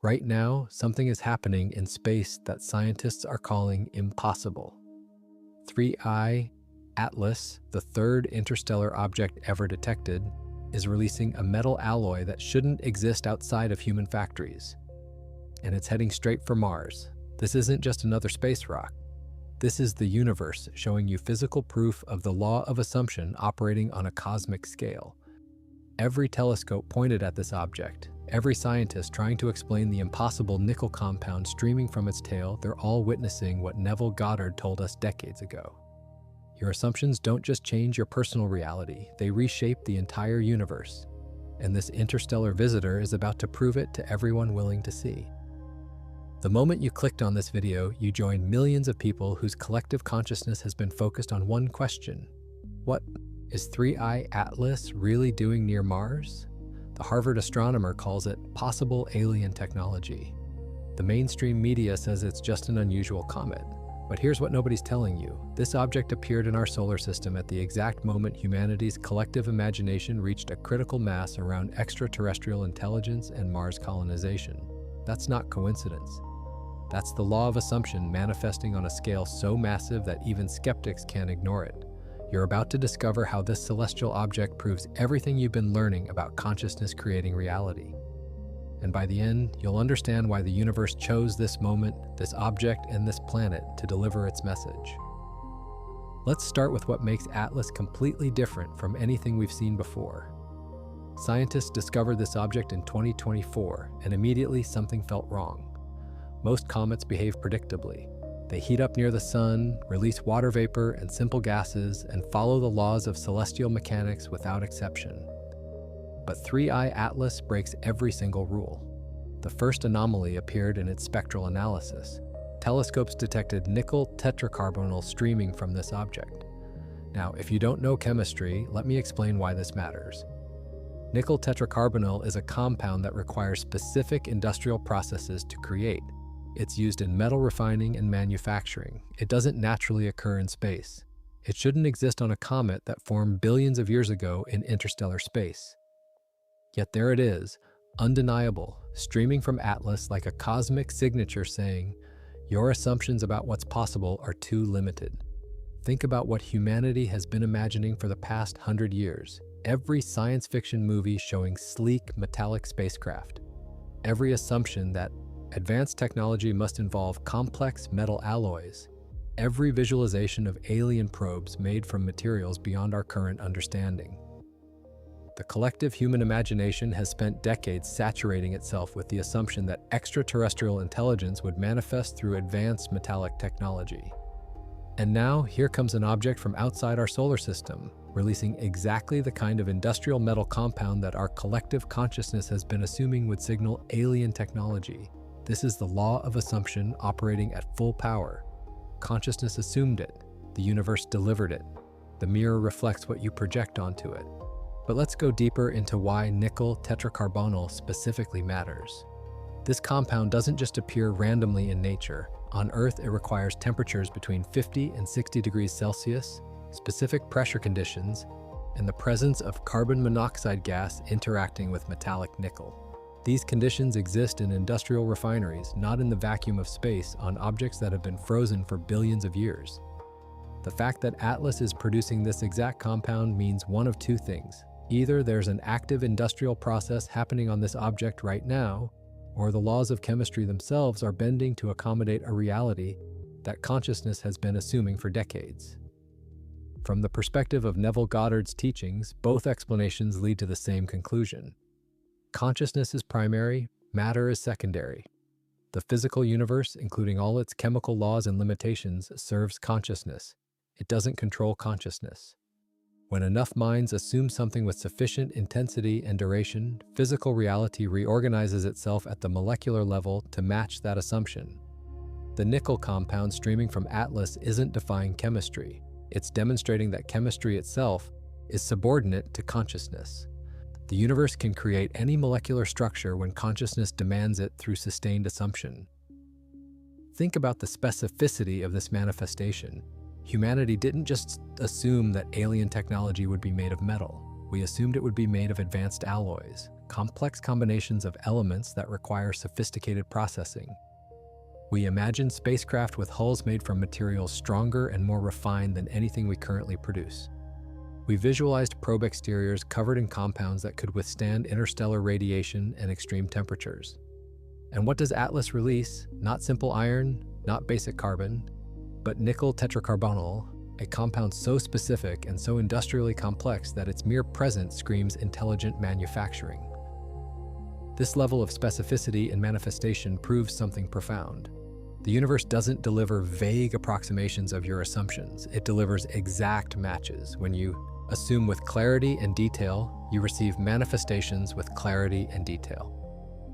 Right now, something is happening in space that scientists are calling impossible. 3I Atlas, the third interstellar object ever detected, is releasing a metal alloy that shouldn't exist outside of human factories. And it's heading straight for Mars. This isn't just another space rock. This is the universe showing you physical proof of the law of assumption operating on a cosmic scale. Every telescope pointed at this object, every scientist trying to explain the impossible nickel compound streaming from its tail, they're all witnessing what Neville Goddard told us decades ago. Your assumptions don't just change your personal reality, they reshape the entire universe. And this interstellar visitor is about to prove it to everyone willing to see. The moment you clicked on this video, you joined millions of people whose collective consciousness has been focused on one question. What is 3I Atlas really doing near Mars? The Harvard astronomer calls it possible alien technology. The mainstream media says it's just an unusual comet. But here's what nobody's telling you. This object appeared in our solar system at the exact moment humanity's collective imagination reached a critical mass around extraterrestrial intelligence and Mars colonization. That's not coincidence. That's the law of assumption manifesting on a scale so massive that even skeptics can't ignore it. You're about to discover how this celestial object proves everything you've been learning about consciousness creating reality. And by the end, you'll understand why the universe chose this moment, this object, and this planet to deliver its message. Let's start with what makes Atlas completely different from anything we've seen before. Scientists discovered this object in 2024, and immediately something felt wrong. Most comets behave predictably. They heat up near the sun, release water vapor and simple gases, and follow the laws of celestial mechanics without exception. But 3I Atlas breaks every single rule. The first anomaly appeared in its spectral analysis. Telescopes detected nickel tetracarbonyl streaming from this object. Now, if you don't know chemistry, let me explain why this matters. Nickel tetracarbonyl is a compound that requires specific industrial processes to create. It's used in metal refining and manufacturing. It doesn't naturally occur in space. It shouldn't exist on a comet that formed billions of years ago in interstellar space. Yet there it is, undeniable, streaming from Atlas like a cosmic signature saying, your assumptions about what's possible are too limited. Think about what humanity has been imagining for the past 100 years. Every science fiction movie showing sleek, metallic spacecraft. Every assumption that advanced technology must involve complex metal alloys. Every visualization of alien probes made from materials beyond our current understanding. The collective human imagination has spent decades saturating itself with the assumption that extraterrestrial intelligence would manifest through advanced metallic technology. And now, here comes an object from outside our solar system, releasing exactly the kind of industrial metal compound that our collective consciousness has been assuming would signal alien technology. This is the law of assumption operating at full power. Consciousness assumed it. The universe delivered it. The mirror reflects what you project onto it. But let's go deeper into why nickel tetracarbonyl specifically matters. This compound doesn't just appear randomly in nature. On Earth, it requires temperatures between 50 and 60 degrees Celsius, specific pressure conditions, and the presence of carbon monoxide gas interacting with metallic nickel. These conditions exist in industrial refineries, not in the vacuum of space on objects that have been frozen for billions of years. The fact that Atlas is producing this exact compound means one of two things. Either there's an active industrial process happening on this object right now, or the laws of chemistry themselves are bending to accommodate a reality that consciousness has been assuming for decades. From the perspective of Neville Goddard's teachings, both explanations lead to the same conclusion. Consciousness is primary, matter is secondary. The physical universe, including all its chemical laws and limitations, serves consciousness. It doesn't control consciousness. When enough minds assume something with sufficient intensity and duration, physical reality reorganizes itself at the molecular level to match that assumption. The nickel compound streaming from Atlas isn't defying chemistry. It's demonstrating that chemistry itself is subordinate to consciousness. The universe can create any molecular structure when consciousness demands it through sustained assumption. Think about the specificity of this manifestation. Humanity didn't just assume that alien technology would be made of metal. We assumed it would be made of advanced alloys, complex combinations of elements that require sophisticated processing. We imagine spacecraft with hulls made from materials stronger and more refined than anything we currently produce. We visualized probe exteriors covered in compounds that could withstand interstellar radiation and extreme temperatures. And what does Atlas release? Not simple iron, not basic carbon, but nickel tetracarbonyl, a compound so specific and so industrially complex that its mere presence screams intelligent manufacturing. This level of specificity and manifestation proves something profound. The universe doesn't deliver vague approximations of your assumptions. It delivers exact matches. When you assume with clarity and detail, you receive manifestations with clarity and detail.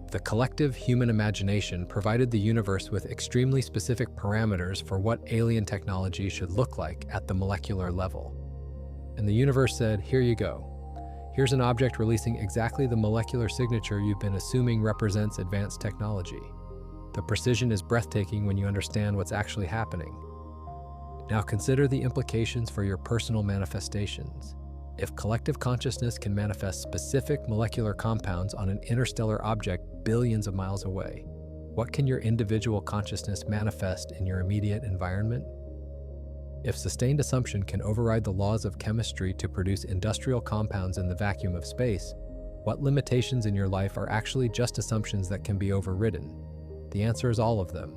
The collective human imagination provided the universe with extremely specific parameters for what alien technology should look like at the molecular level. And the universe said, here you go. Here's an object releasing exactly the molecular signature you've been assuming represents advanced technology. The precision is breathtaking when you understand what's actually happening. Now consider the implications for your personal manifestations. If collective consciousness can manifest specific molecular compounds on an interstellar object billions of miles away, what can your individual consciousness manifest in your immediate environment? If sustained assumption can override the laws of chemistry to produce industrial compounds in the vacuum of space, what limitations in your life are actually just assumptions that can be overridden? The answer is all of them.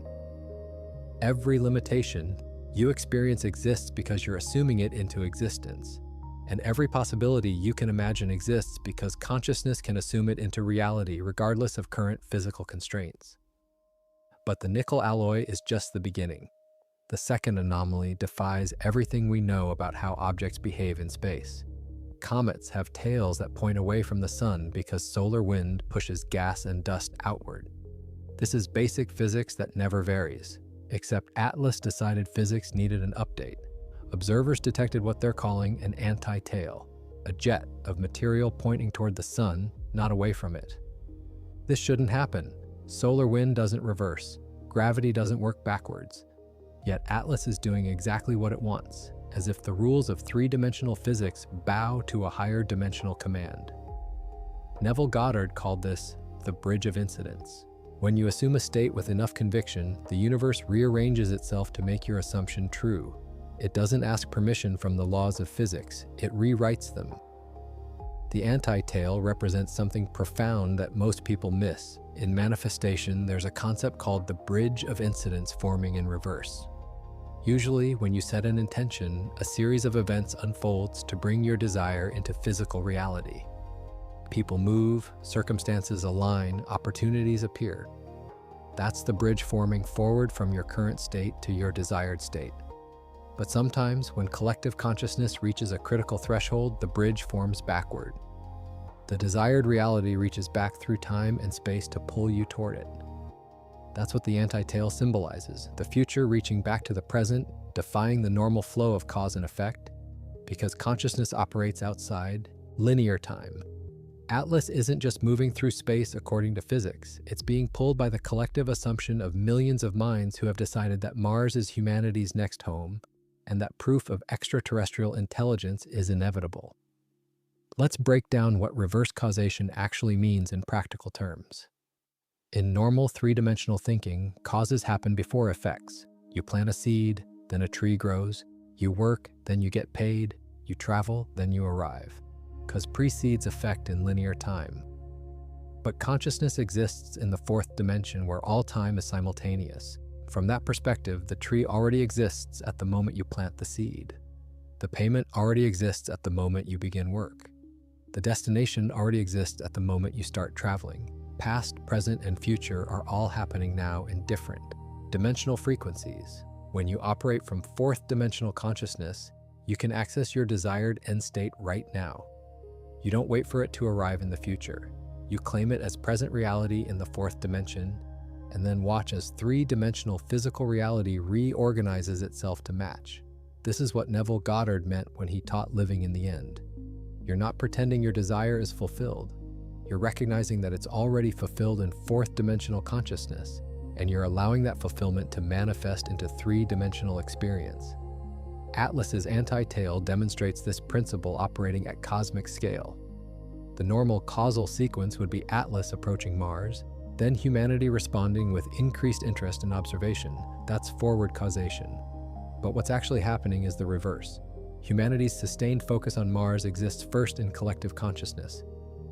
Every limitation you experience exists because you're assuming it into existence. And every possibility you can imagine exists because consciousness can assume it into reality regardless of current physical constraints. But the nickel alloy is just the beginning. The second anomaly defies everything we know about how objects behave in space. Comets have tails that point away from the sun because solar wind pushes gas and dust outward. This is basic physics that never varies, except Atlas decided physics needed an update. Observers detected what they're calling an anti-tail, a jet of material pointing toward the sun, not away from it. This shouldn't happen. Solar wind doesn't reverse. Gravity doesn't work backwards. Yet Atlas is doing exactly what it wants, as if the rules of three-dimensional physics bow to a higher dimensional command. Neville Goddard called this the bridge of incidence. When you assume a state with enough conviction, the universe rearranges itself to make your assumption true. It doesn't ask permission from the laws of physics, it rewrites them. The anti-tail represents something profound that most people miss. In manifestation, there's a concept called the bridge of incidence forming in reverse. Usually, when you set an intention, a series of events unfolds to bring your desire into physical reality. People move, circumstances align, opportunities appear. That's the bridge forming forward from your current state to your desired state. But sometimes, when collective consciousness reaches a critical threshold, the bridge forms backward. The desired reality reaches back through time and space to pull you toward it. That's what the anti-tail symbolizes, the future reaching back to the present, defying the normal flow of cause and effect, because consciousness operates outside linear time. Atlas isn't just moving through space according to physics, it's being pulled by the collective assumption of millions of minds who have decided that Mars is humanity's next home, and that proof of extraterrestrial intelligence is inevitable. Let's break down what reverse causation actually means in practical terms. In normal three-dimensional thinking, causes happen before effects. You plant a seed, then a tree grows. You work, then you get paid. You travel, then you arrive. Because precedes effect in linear time. But consciousness exists in the fourth dimension where all time is simultaneous. From that perspective, the tree already exists at the moment you plant the seed. The payment already exists at the moment you begin work. The destination already exists at the moment you start traveling. Past, present, and future are all happening now in different dimensional frequencies. When you operate from fourth dimensional consciousness, you can access your desired end state right now. You don't wait for it to arrive in the future. You claim it as present reality in the fourth dimension, and then watch as three-dimensional physical reality reorganizes itself to match. This is what Neville Goddard meant when he taught living in the end. You're not pretending your desire is fulfilled. You're recognizing that it's already fulfilled in fourth-dimensional consciousness, and you're allowing that fulfillment to manifest into three-dimensional experience. Atlas's anti-tail demonstrates this principle operating at cosmic scale. The normal causal sequence would be Atlas approaching Mars, then humanity responding with increased interest in observation. That's forward causation. But what's actually happening is the reverse. Humanity's sustained focus on Mars exists first in collective consciousness.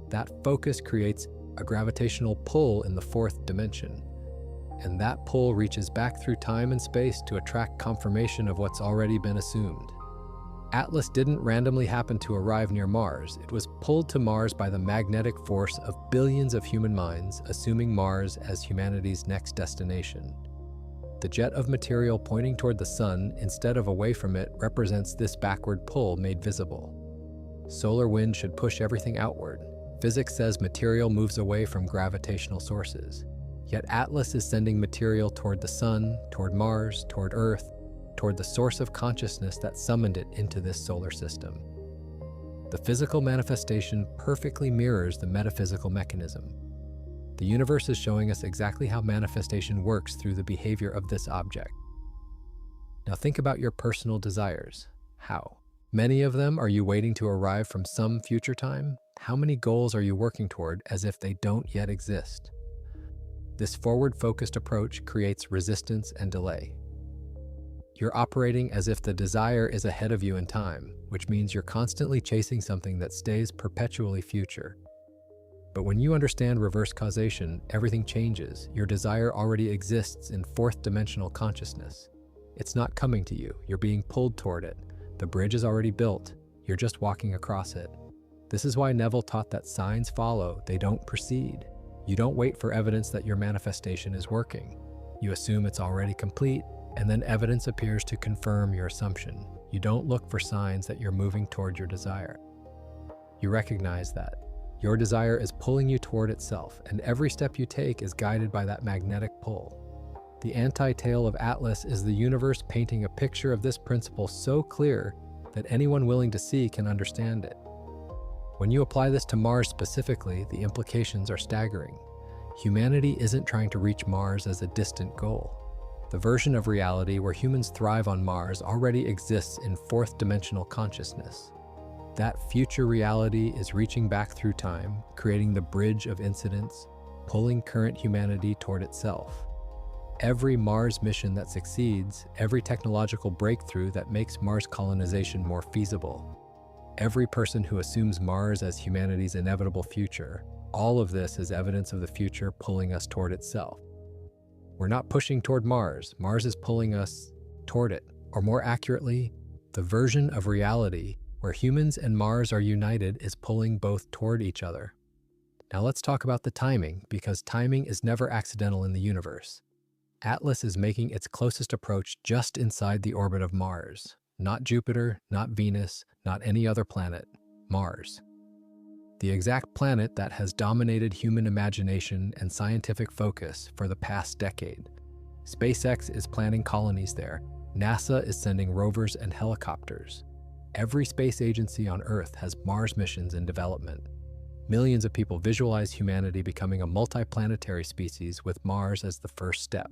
That focus creates a gravitational pull in the fourth dimension. And that pull reaches back through time and space to attract confirmation of what's already been assumed. Atlas didn't randomly happen to arrive near Mars. It was pulled to Mars by the magnetic force of billions of human minds, assuming Mars as humanity's next destination. The jet of material pointing toward the sun instead of away from it represents this backward pull made visible. Solar wind should push everything outward. Physics says material moves away from gravitational sources. Yet Atlas is sending material toward the sun, toward Mars, toward Earth, toward the source of consciousness that summoned it into this solar system. The physical manifestation perfectly mirrors the metaphysical mechanism. The universe is showing us exactly how manifestation works through the behavior of this object. Now think about your personal desires. How? Many of them are you waiting to arrive from some future time? How many goals are you working toward as if they don't yet exist? This forward-focused approach creates resistance and delay. You're operating as if the desire is ahead of you in time, which means you're constantly chasing something that stays perpetually future. But when you understand reverse causation, everything changes. Your desire already exists in fourth dimensional consciousness. It's not coming to you, you're being pulled toward it. The bridge is already built, you're just walking across it. This is why Neville taught that signs follow, they don't precede. You don't wait for evidence that your manifestation is working. You assume it's already complete, and then evidence appears to confirm your assumption. You don't look for signs that you're moving toward your desire. You recognize that your desire is pulling you toward itself, and every step you take is guided by that magnetic pull. The anti-tale of Atlas is the universe painting a picture of this principle so clear that anyone willing to see can understand it. When you apply this to Mars specifically, the implications are staggering. Humanity isn't trying to reach Mars as a distant goal. The version of reality where humans thrive on Mars already exists in fourth dimensional consciousness. That future reality is reaching back through time, creating the bridge of incidents, pulling current humanity toward itself. Every Mars mission that succeeds, every technological breakthrough that makes Mars colonization more feasible, every person who assumes Mars as humanity's inevitable future, all of this is evidence of the future pulling us toward itself. We're not pushing toward Mars, Mars is pulling us toward it. Or more accurately, the version of reality where humans and Mars are united is pulling both toward each other. Now let's talk about the timing, because timing is never accidental in the universe. Atlas is making its closest approach just inside the orbit of Mars. Not Jupiter, not Venus, not any other planet, Mars. The exact planet that has dominated human imagination and scientific focus for the past decade. SpaceX is planning colonies there. NASA is sending rovers and helicopters. Every space agency on Earth has Mars missions in development. Millions of people visualize humanity becoming a multiplanetary species with Mars as the first step.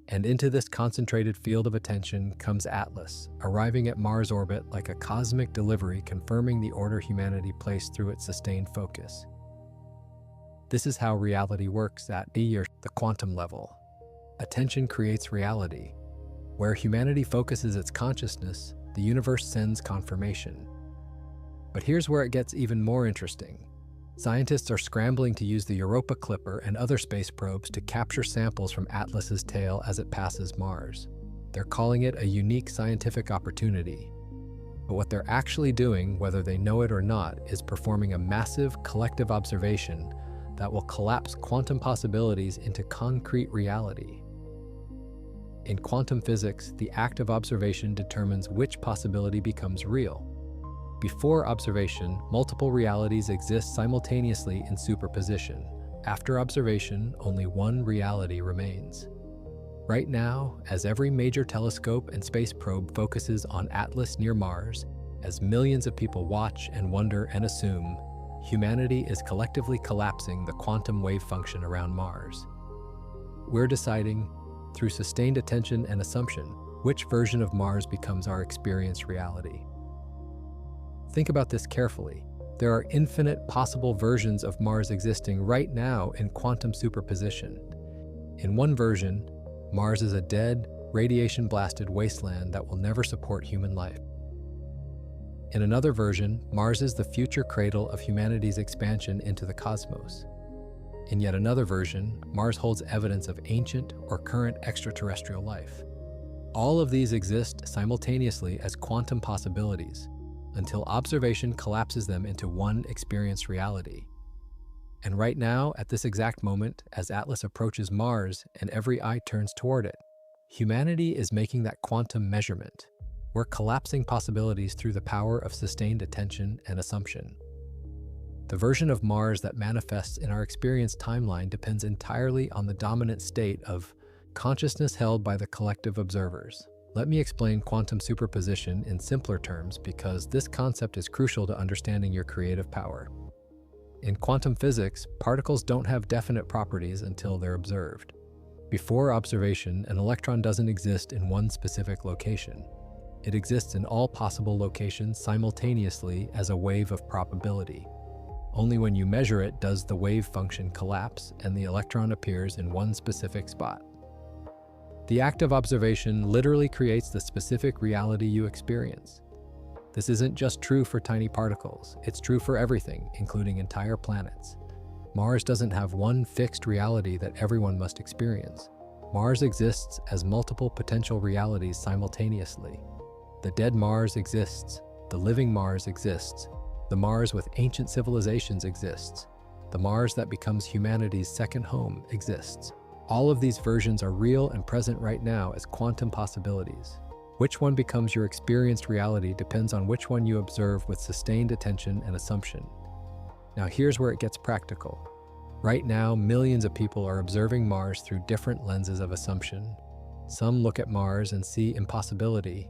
And into this concentrated field of attention comes Atlas, arriving at Mars orbit like a cosmic delivery confirming the order humanity placed through its sustained focus. This is how reality works at the quantum level. Attention creates reality. Where humanity focuses its consciousness, the universe sends confirmation. But here's where it gets even more interesting. Scientists are scrambling to use the Europa Clipper and other space probes to capture samples from Atlas's tail as it passes Mars. They're calling it a unique scientific opportunity. But what they're actually doing, whether they know it or not, is performing a massive collective observation that will collapse quantum possibilities into concrete reality. In quantum physics, the act of observation determines which possibility becomes real. Before observation, multiple realities exist simultaneously in superposition. After observation, only one reality remains. Right now, as every major telescope and space probe focuses on Atlas near Mars, as millions of people watch and wonder and assume, humanity is collectively collapsing the quantum wave function around Mars. We're deciding, through sustained attention and assumption, which version of Mars becomes our experienced reality. Think about this carefully. There are infinite possible versions of Mars existing right now in quantum superposition. In one version, Mars is a dead, radiation-blasted wasteland that will never support human life. In another version, Mars is the future cradle of humanity's expansion into the cosmos. In yet another version, Mars holds evidence of ancient or current extraterrestrial life. All of these exist simultaneously as quantum possibilities, until observation collapses them into one experienced reality. And right now, at this exact moment, as Atlas approaches Mars and every eye turns toward it, humanity is making that quantum measurement. We're collapsing possibilities through the power of sustained attention and assumption. The version of Mars that manifests in our experience timeline depends entirely on the dominant state of consciousness held by the collective observers. Let me explain quantum superposition in simpler terms because this concept is crucial to understanding your creative power. In quantum physics, particles don't have definite properties until they're observed. Before observation, an electron doesn't exist in one specific location. It exists in all possible locations simultaneously as a wave of probability. Only when you measure it does the wave function collapse and the electron appears in one specific spot. The act of observation literally creates the specific reality you experience. This isn't just true for tiny particles, it's true for everything, including entire planets. Mars doesn't have one fixed reality that everyone must experience. Mars exists as multiple potential realities simultaneously. The dead Mars exists, the living Mars exists, the Mars with ancient civilizations exists, the Mars that becomes humanity's second home exists. All of these versions are real and present right now as quantum possibilities. Which one becomes your experienced reality depends on which one you observe with sustained attention and assumption. Now here's where it gets practical. Right now, millions of people are observing Mars through different lenses of assumption. Some look at Mars and see impossibility.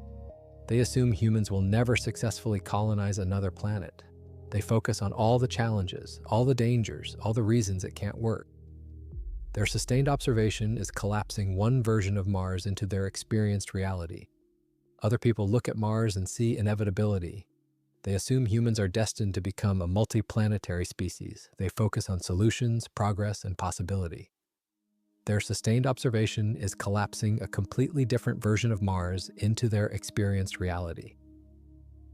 They assume humans will never successfully colonize another planet. They focus on all the challenges, all the dangers, all the reasons it can't work. Their sustained observation is collapsing one version of Mars into their experienced reality. Other people look at Mars and see inevitability. They assume humans are destined to become a multiplanetary species. They focus on solutions, progress, and possibility. Their sustained observation is collapsing a completely different version of Mars into their experienced reality.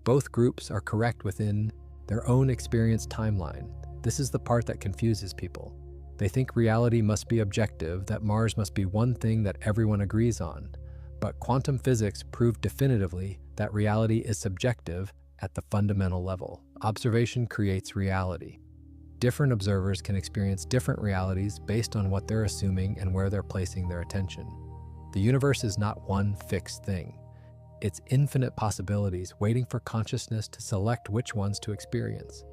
Both groups are correct within their own experienced timeline. This is the part that confuses people. They think reality must be objective, that Mars must be one thing that everyone agrees on. But quantum physics proved definitively that reality is subjective at the fundamental level. Observation creates reality. Different observers can experience different realities based on what they're assuming and where they're placing their attention. The universe is not one fixed thing. It's infinite possibilities waiting for consciousness to select which ones to experience.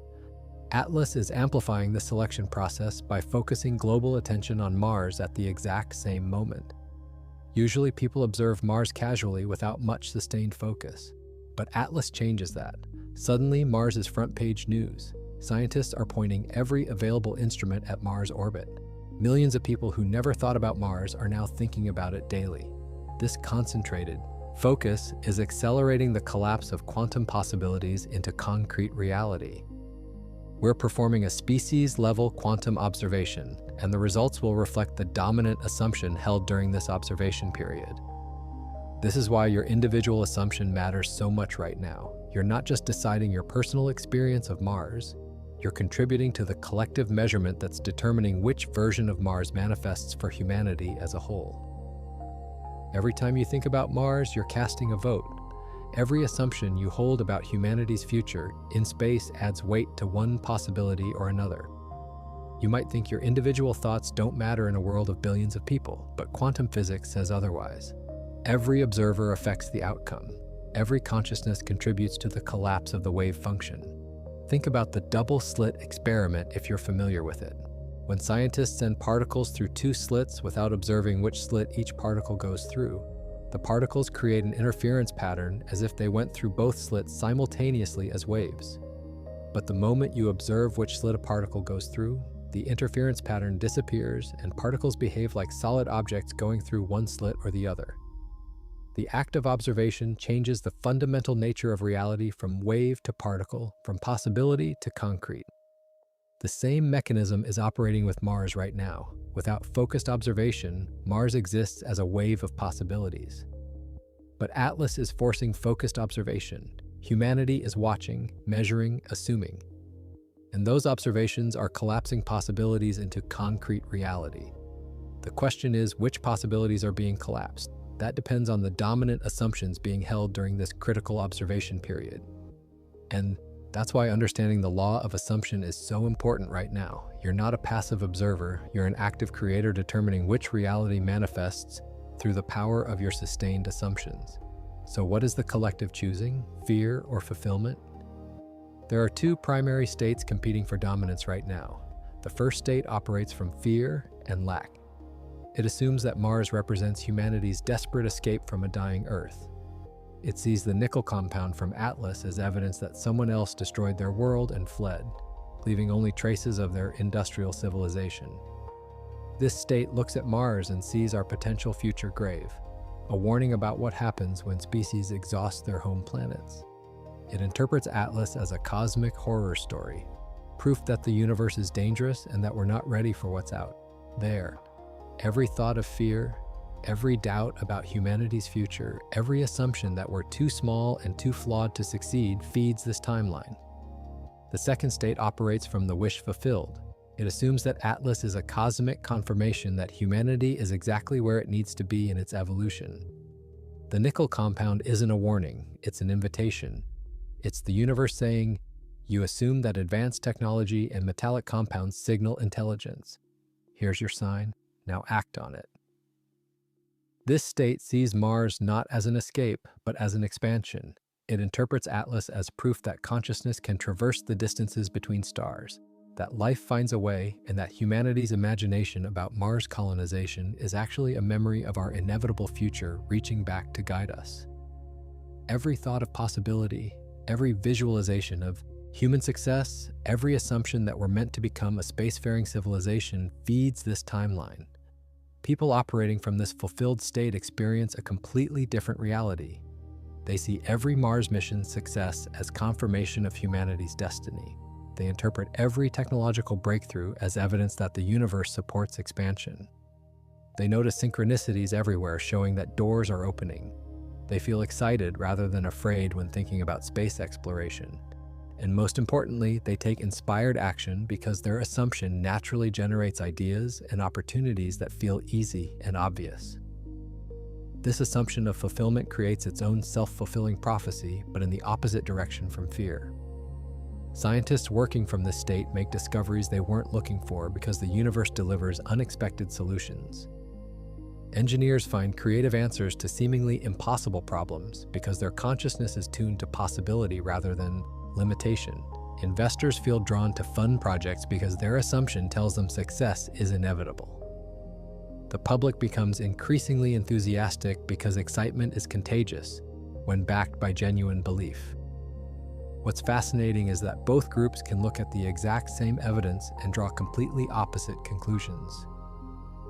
Atlas is amplifying the selection process by focusing global attention on Mars at the exact same moment. Usually people observe Mars casually without much sustained focus. But Atlas changes that. Suddenly, Mars is front-page news. Scientists are pointing every available instrument at Mars' orbit. Millions of people who never thought about Mars are now thinking about it daily. This concentrated focus is accelerating the collapse of quantum possibilities into concrete reality. We're performing a species-level quantum observation, and the results will reflect the dominant assumption held during this observation period. This is why your individual assumption matters so much right now. You're not just deciding your personal experience of Mars, you're contributing to the collective measurement that's determining which version of Mars manifests for humanity as a whole. Every time you think about Mars, you're casting a vote. Every assumption you hold about humanity's future in space adds weight to one possibility or another. You might think your individual thoughts don't matter in a world of billions of people, but quantum physics says otherwise. Every observer affects the outcome. Every consciousness contributes to the collapse of the wave function. Think about the double-slit experiment if you're familiar with it. When scientists send particles through two slits without observing which slit each particle goes through, the particles create an interference pattern as if they went through both slits simultaneously as waves. But the moment you observe which slit a particle goes through, the interference pattern disappears and particles behave like solid objects going through one slit or the other. The act of observation changes the fundamental nature of reality from wave to particle, from possibility to concrete. The same mechanism is operating with Mars right now. Without focused observation, Mars exists as a wave of possibilities. But Atlas is forcing focused observation. Humanity is watching, measuring, assuming. And those observations are collapsing possibilities into concrete reality. The question is, which possibilities are being collapsed? That depends on the dominant assumptions being held during this critical observation period. And that's why understanding the law of assumption is so important right now. You're not a passive observer, you're an active creator determining which reality manifests through the power of your sustained assumptions. So what is the collective choosing? Fear or fulfillment? There are two primary states competing for dominance right now. The first state operates from fear and lack. It assumes that Mars represents humanity's desperate escape from a dying Earth. It sees the nickel compound from Atlas as evidence that someone else destroyed their world and fled, leaving only traces of their industrial civilization. This state looks at Mars and sees our potential future grave, a warning about what happens when species exhaust their home planets. It interprets Atlas as a cosmic horror story, proof that the universe is dangerous and that we're not ready for what's out there. Every thought of fear, every doubt about humanity's future, every assumption that we're too small and too flawed to succeed feeds this timeline. The second state operates from the wish fulfilled. It assumes that Atlas is a cosmic confirmation that humanity is exactly where it needs to be in its evolution. The nickel compound isn't a warning, it's an invitation. It's the universe saying, you assume that advanced technology and metallic compounds signal intelligence. Here's your sign, now act on it. This state sees Mars not as an escape, but as an expansion. It interprets Atlas as proof that consciousness can traverse the distances between stars, that life finds a way, and that humanity's imagination about Mars colonization is actually a memory of our inevitable future reaching back to guide us. Every thought of possibility, every visualization of human success, every assumption that we're meant to become a spacefaring civilization feeds this timeline. People operating from this fulfilled state experience a completely different reality. They see every Mars mission's success as confirmation of humanity's destiny. They interpret every technological breakthrough as evidence that the universe supports expansion. They notice synchronicities everywhere showing that doors are opening. They feel excited rather than afraid when thinking about space exploration. And most importantly, they take inspired action because their assumption naturally generates ideas and opportunities that feel easy and obvious. This assumption of fulfillment creates its own self-fulfilling prophecy, but in the opposite direction from fear. Scientists working from this state make discoveries they weren't looking for because the universe delivers unexpected solutions. Engineers find creative answers to seemingly impossible problems because their consciousness is tuned to possibility rather than limitation. Investors feel drawn to fun projects because their assumption tells them success is inevitable. The public becomes increasingly enthusiastic because excitement is contagious when backed by genuine belief. What's fascinating is that both groups can look at the exact same evidence and draw completely opposite conclusions.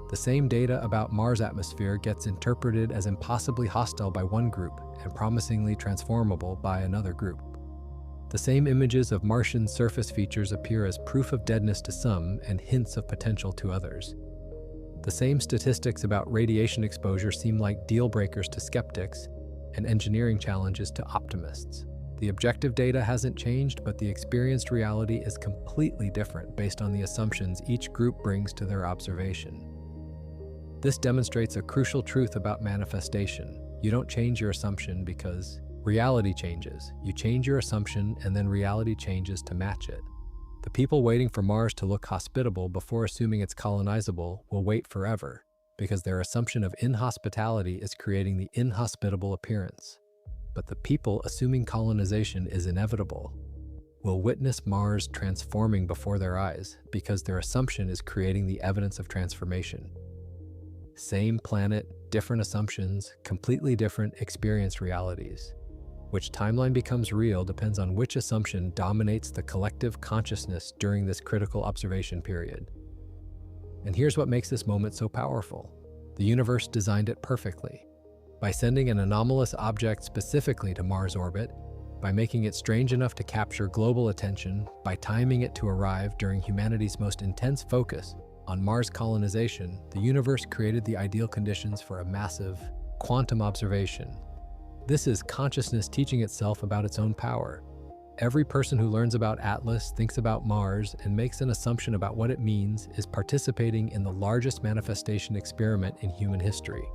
The same data about Mars' atmosphere gets interpreted as impossibly hostile by one group and promisingly transformable by another group. The same images of Martian surface features appear as proof of deadness to some and hints of potential to others. The same statistics about radiation exposure seem like deal breakers to skeptics and engineering challenges to optimists. The objective data hasn't changed, but the experienced reality is completely different based on the assumptions each group brings to their observation. This demonstrates a crucial truth about manifestation. You don't change your assumption because reality changes. You change your assumption and then reality changes to match it. The people waiting for Mars to look hospitable before assuming it's colonizable will wait forever because their assumption of inhospitality is creating the inhospitable appearance. But the people assuming colonization is inevitable will witness Mars transforming before their eyes because their assumption is creating the evidence of transformation. Same planet, different assumptions, completely different experienced realities. Which timeline becomes real depends on which assumption dominates the collective consciousness during this critical observation period. And here's what makes this moment so powerful. The universe designed it perfectly. By sending an anomalous object specifically to Mars' orbit, by making it strange enough to capture global attention, by timing it to arrive during humanity's most intense focus on Mars colonization, the universe created the ideal conditions for a massive quantum observation. This is consciousness teaching itself about its own power. Every person who learns about Atlas, thinks about Mars, and makes an assumption about what it means is participating in the largest manifestation experiment in human history.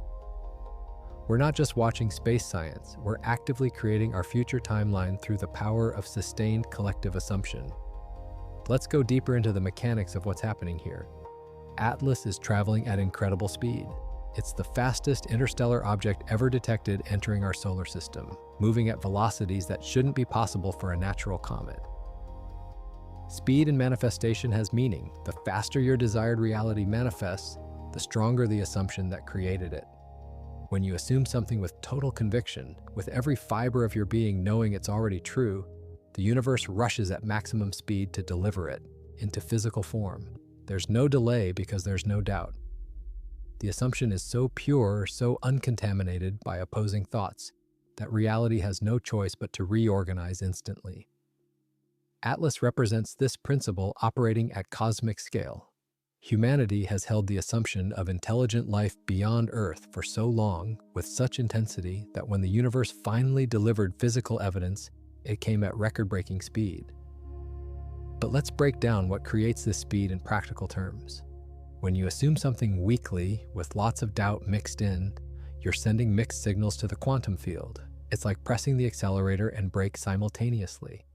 We're not just watching space science, we're actively creating our future timeline through the power of sustained collective assumption. Let's go deeper into the mechanics of what's happening here. Atlas is traveling at incredible speed. It's the fastest interstellar object ever detected entering our solar system, moving at velocities that shouldn't be possible for a natural comet. Speed and manifestation has meaning. The faster your desired reality manifests, the stronger the assumption that created it. When you assume something with total conviction, with every fiber of your being knowing it's already true, the universe rushes at maximum speed to deliver it into physical form. There's no delay because there's no doubt. The assumption is so pure, so uncontaminated by opposing thoughts, that reality has no choice but to reorganize instantly. Atlas represents this principle operating at cosmic scale. Humanity has held the assumption of intelligent life beyond Earth for so long, with such intensity, that when the universe finally delivered physical evidence, it came at record-breaking speed. But let's break down what creates this speed in practical terms. When you assume something weakly, with lots of doubt mixed in, you're sending mixed signals to the quantum field. It's like pressing the accelerator and brake simultaneously.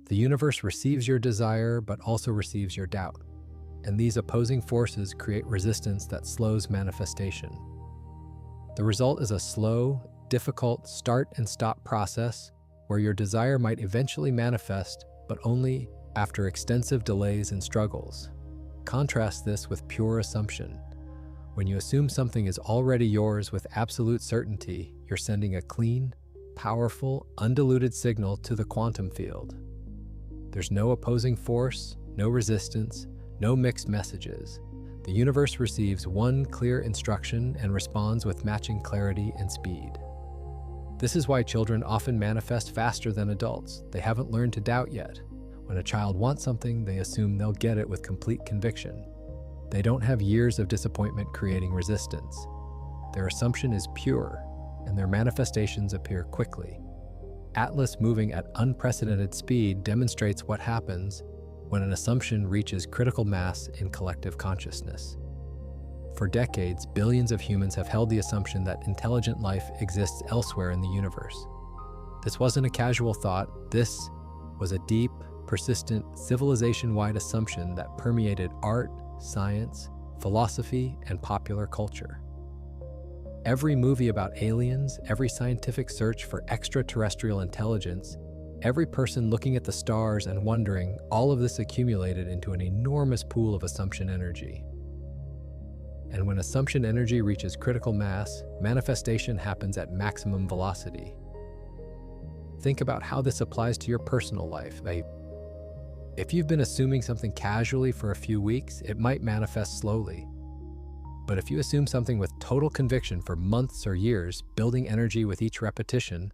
The universe receives your desire, but also receives your doubt. And these opposing forces create resistance that slows manifestation. The result is a slow, difficult start and stop process where your desire might eventually manifest, but only after extensive delays and struggles. Contrast this with pure assumption. When you assume something is already yours with absolute certainty, you're sending a clean, powerful, undiluted signal to the quantum field. There's no opposing force, no resistance, no mixed messages. The universe receives one clear instruction and responds with matching clarity and speed. This is why children often manifest faster than adults. They haven't learned to doubt yet. When a child wants something, they assume they'll get it with complete conviction. They don't have years of disappointment creating resistance. Their assumption is pure, and their manifestations appear quickly. Atlas moving at unprecedented speed demonstrates what happens when an assumption reaches critical mass in collective consciousness. For decades, billions of humans have held the assumption that intelligent life exists elsewhere in the universe. This wasn't a casual thought. This was a deep, persistent, civilization-wide assumption that permeated art, science, philosophy, and popular culture. Every movie about aliens, every scientific search for extraterrestrial intelligence, every person looking at the stars and wondering, all of this accumulated into an enormous pool of assumption energy. And when assumption energy reaches critical mass, manifestation happens at maximum velocity. Think about how this applies to your personal life. If you've been assuming something casually for a few weeks, it might manifest slowly. But if you assume something with total conviction for months or years, building energy with each repetition,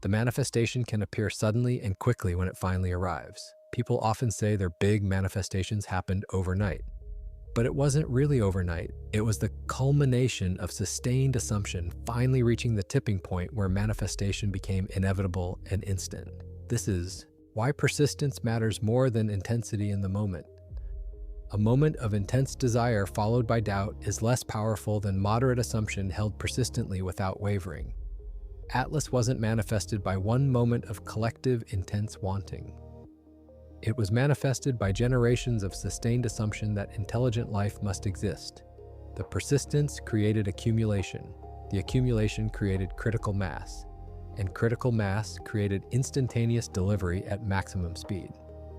the manifestation can appear suddenly and quickly when it finally arrives. People often say their big manifestations happened overnight. But it wasn't really overnight. It was the culmination of sustained assumption finally reaching the tipping point where manifestation became inevitable and instant. This is why persistence matters more than intensity in the moment. A moment of intense desire followed by doubt is less powerful than moderate assumption held persistently without wavering. Atlas wasn't manifested by one moment of collective, intense wanting. It was manifested by generations of sustained assumption that intelligent life must exist. The persistence created accumulation. The accumulation created critical mass. And critical mass created instantaneous delivery at maximum speed.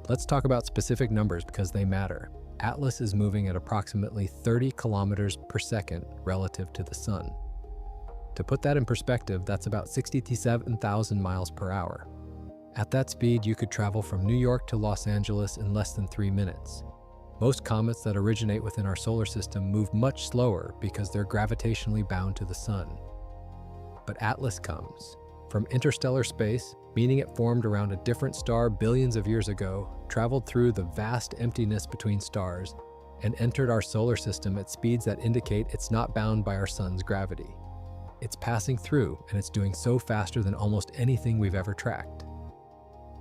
Let's talk about specific numbers because they matter. Atlas is moving at approximately 30 kilometers per second relative to the Sun. To put that in perspective, that's about 67,000 miles per hour. At that speed, you could travel from New York to Los Angeles in less than 3 minutes. Most comets that originate within our solar system move much slower because they're gravitationally bound to the Sun. But Atlas comes from interstellar space, meaning it formed around a different star billions of years ago, traveled through the vast emptiness between stars, and entered our solar system at speeds that indicate it's not bound by our sun's gravity. It's passing through, and it's doing so faster than almost anything we've ever tracked.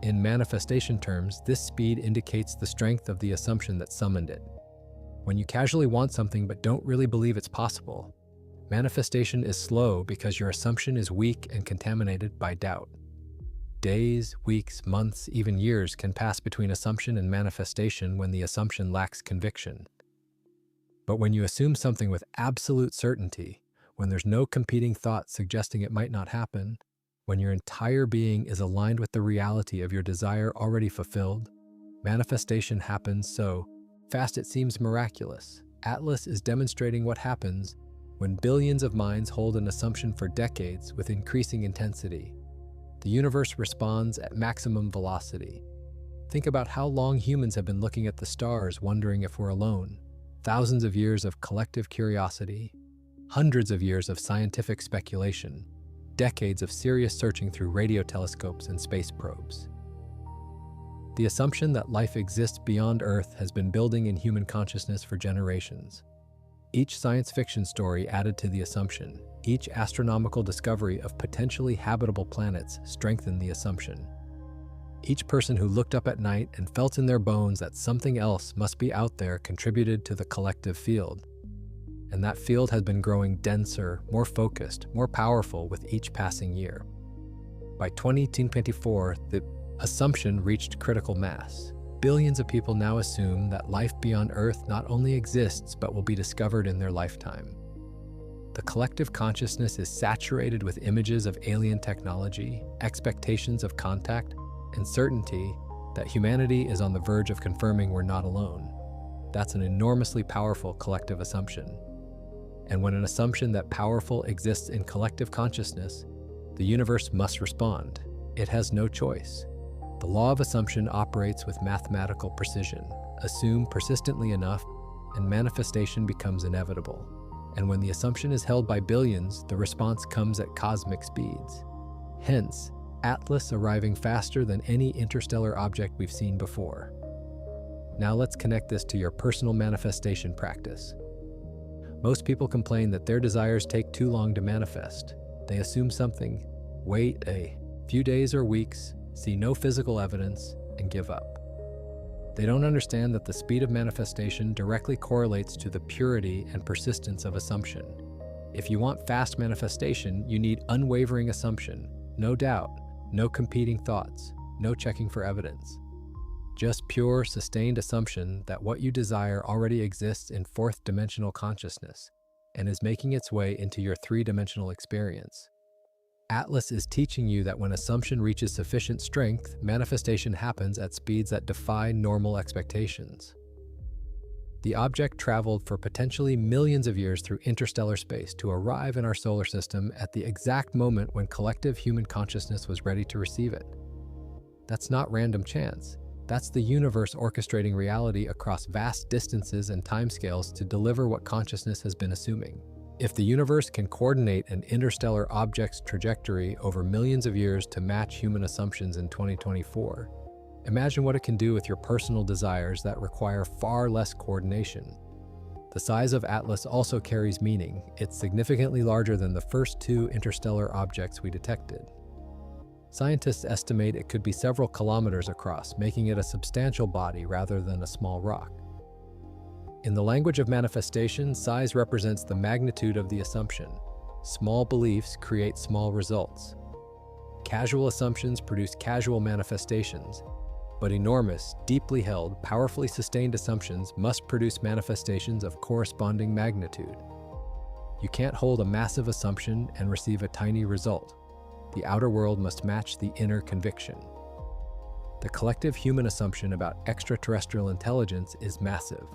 In manifestation terms, this speed indicates the strength of the assumption that summoned it. When you casually want something but don't really believe it's possible, manifestation is slow because your assumption is weak and contaminated by doubt. Days, weeks, months, even years can pass between assumption and manifestation when the assumption lacks conviction. But when you assume something with absolute certainty, when there's no competing thought suggesting it might not happen, when your entire being is aligned with the reality of your desire already fulfilled, manifestation happens so fast it seems miraculous. Atlas is demonstrating what happens when billions of minds hold an assumption for decades with increasing intensity. The universe responds at maximum velocity. Think about how long humans have been looking at the stars wondering if we're alone. Thousands of years of collective curiosity, hundreds of years of scientific speculation, decades of serious searching through radio telescopes and space probes. The assumption that life exists beyond Earth has been building in human consciousness for generations. Each science fiction story added to the assumption. Each astronomical discovery of potentially habitable planets strengthened the assumption. Each person who looked up at night and felt in their bones that something else must be out there contributed to the collective field. And that field has been growing denser, more focused, more powerful with each passing year. By 2024, the assumption reached critical mass. Billions of people now assume that life beyond Earth not only exists but will be discovered in their lifetime. The collective consciousness is saturated with images of alien technology, expectations of contact, and certainty that humanity is on the verge of confirming we're not alone. That's an enormously powerful collective assumption. And when an assumption that powerful exists in collective consciousness, the universe must respond. It has no choice. The law of assumption operates with mathematical precision. Assume persistently enough, and manifestation becomes inevitable. And when the assumption is held by billions, the response comes at cosmic speeds. Hence, Atlas arriving faster than any interstellar object we've seen before. Now let's connect this to your personal manifestation practice. Most people complain that their desires take too long to manifest. They assume something, wait a few days or weeks, see no physical evidence, and give up. They don't understand that the speed of manifestation directly correlates to the purity and persistence of assumption. If you want fast manifestation, you need unwavering assumption, no doubt, no competing thoughts, no checking for evidence. Just pure, sustained assumption that what you desire already exists in fourth-dimensional consciousness and is making its way into your three-dimensional experience. Atlas is teaching you that when assumption reaches sufficient strength, manifestation happens at speeds that defy normal expectations. The object traveled for potentially millions of years through interstellar space to arrive in our solar system at the exact moment when collective human consciousness was ready to receive it. That's not random chance. That's the universe orchestrating reality across vast distances and timescales to deliver what consciousness has been assuming. If the universe can coordinate an interstellar object's trajectory over millions of years to match human assumptions in 2024, imagine what it can do with your personal desires that require far less coordination. The size of Atlas also carries meaning. It's significantly larger than the first two interstellar objects we detected. Scientists estimate it could be several kilometers across, making it a substantial body rather than a small rock. In the language of manifestation, size represents the magnitude of the assumption. Small beliefs create small results. Casual assumptions produce casual manifestations, but enormous, deeply held, powerfully sustained assumptions must produce manifestations of corresponding magnitude. You can't hold a massive assumption and receive a tiny result. The outer world must match the inner conviction. The collective human assumption about extraterrestrial intelligence is massive.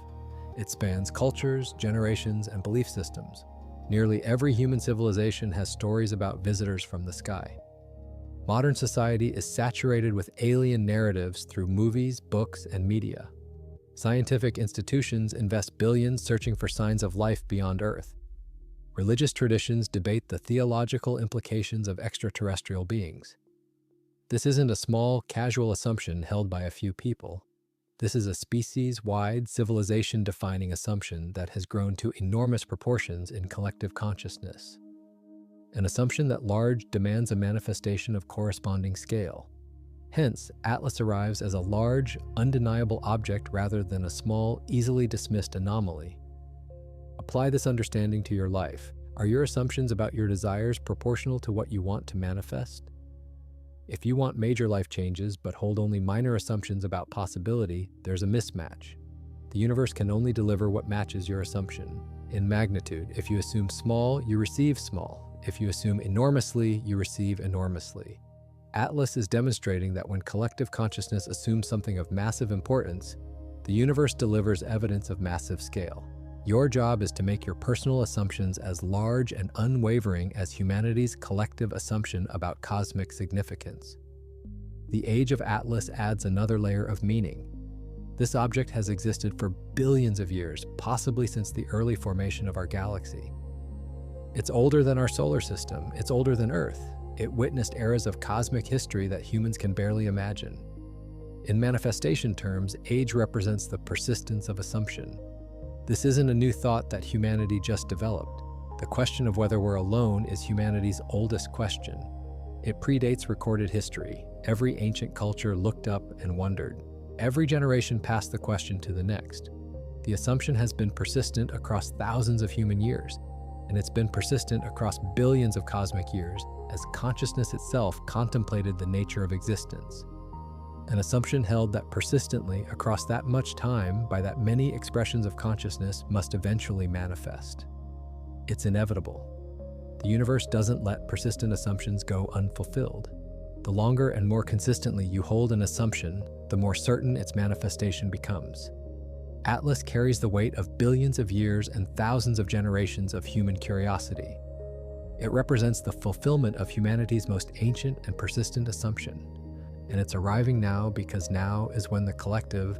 It spans cultures, generations, and belief systems. Nearly every human civilization has stories about visitors from the sky. Modern society is saturated with alien narratives through movies, books, and media. Scientific institutions invest billions searching for signs of life beyond Earth. Religious traditions debate the theological implications of extraterrestrial beings. This isn't a small, casual assumption held by a few people. This is a species-wide, civilization-defining assumption that has grown to enormous proportions in collective consciousness. An assumption that large demands a manifestation of corresponding scale. Hence, Atlas arrives as a large, undeniable object rather than a small, easily dismissed anomaly. Apply this understanding to your life. Are your assumptions about your desires proportional to what you want to manifest? If you want major life changes but hold only minor assumptions about possibility, there's a mismatch. The universe can only deliver what matches your assumption. In magnitude, if you assume small, you receive small. If you assume enormously, you receive enormously. Atlas is demonstrating that when collective consciousness assumes something of massive importance, the universe delivers evidence of massive scale. Your job is to make your personal assumptions as large and unwavering as humanity's collective assumption about cosmic significance. The age of Atlas adds another layer of meaning. This object has existed for billions of years, possibly since the early formation of our galaxy. It's older than our solar system. It's older than Earth. It witnessed eras of cosmic history that humans can barely imagine. In manifestation terms, age represents the persistence of assumption. This isn't a new thought that humanity just developed. The question of whether we're alone is humanity's oldest question. It predates recorded history. Every ancient culture looked up and wondered. Every generation passed the question to the next. The assumption has been persistent across thousands of human years, and it's been persistent across billions of cosmic years as consciousness itself contemplated the nature of existence. An assumption held that persistently across that much time by that many expressions of consciousness must eventually manifest. It's inevitable. The universe doesn't let persistent assumptions go unfulfilled. The longer and more consistently you hold an assumption, the more certain its manifestation becomes. Atlas carries the weight of billions of years and thousands of generations of human curiosity. It represents the fulfillment of humanity's most ancient and persistent assumption. And it's arriving now because now is when the collective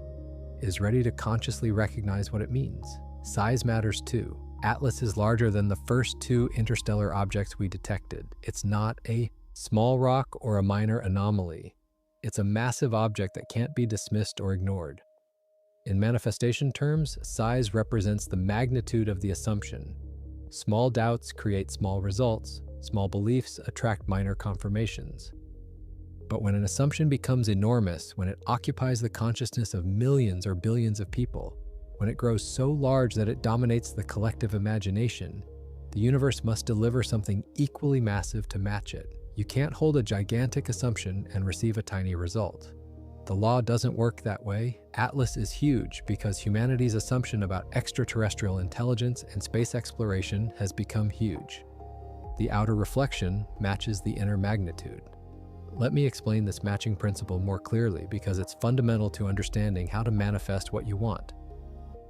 is ready to consciously recognize what it means. Size matters too. Atlas is larger than the first two interstellar objects we detected. It's not a small rock or a minor anomaly. It's a massive object that can't be dismissed or ignored. In manifestation terms, size represents the magnitude of the assumption. Small doubts create small results. Small beliefs attract minor confirmations. But when an assumption becomes enormous, when it occupies the consciousness of millions or billions of people, when it grows so large that it dominates the collective imagination, the universe must deliver something equally massive to match it. You can't hold a gigantic assumption and receive a tiny result. The law doesn't work that way. Atlas is huge because humanity's assumption about extraterrestrial intelligence and space exploration has become huge. The outer reflection matches the inner magnitude. Let me explain this matching principle more clearly because it's fundamental to understanding how to manifest what you want.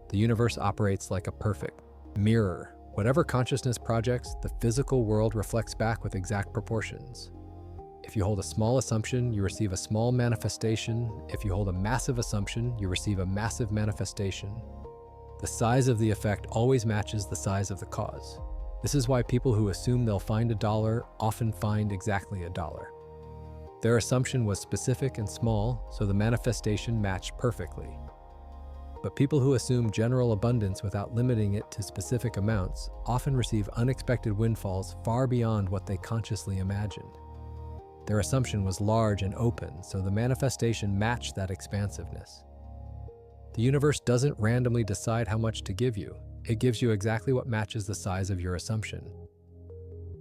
The universe operates like a perfect mirror. Whatever consciousness projects, the physical world reflects back with exact proportions. If you hold a small assumption, you receive a small manifestation. If you hold a massive assumption, you receive a massive manifestation. The size of the effect always matches the size of the cause. This is why people who assume they'll find $1 often find exactly $1. Their assumption was specific and small, so the manifestation matched perfectly. But people who assume general abundance without limiting it to specific amounts often receive unexpected windfalls far beyond what they consciously imagined. Their assumption was large and open, so the manifestation matched that expansiveness. The universe doesn't randomly decide how much to give you. It gives you exactly what matches the size of your assumption.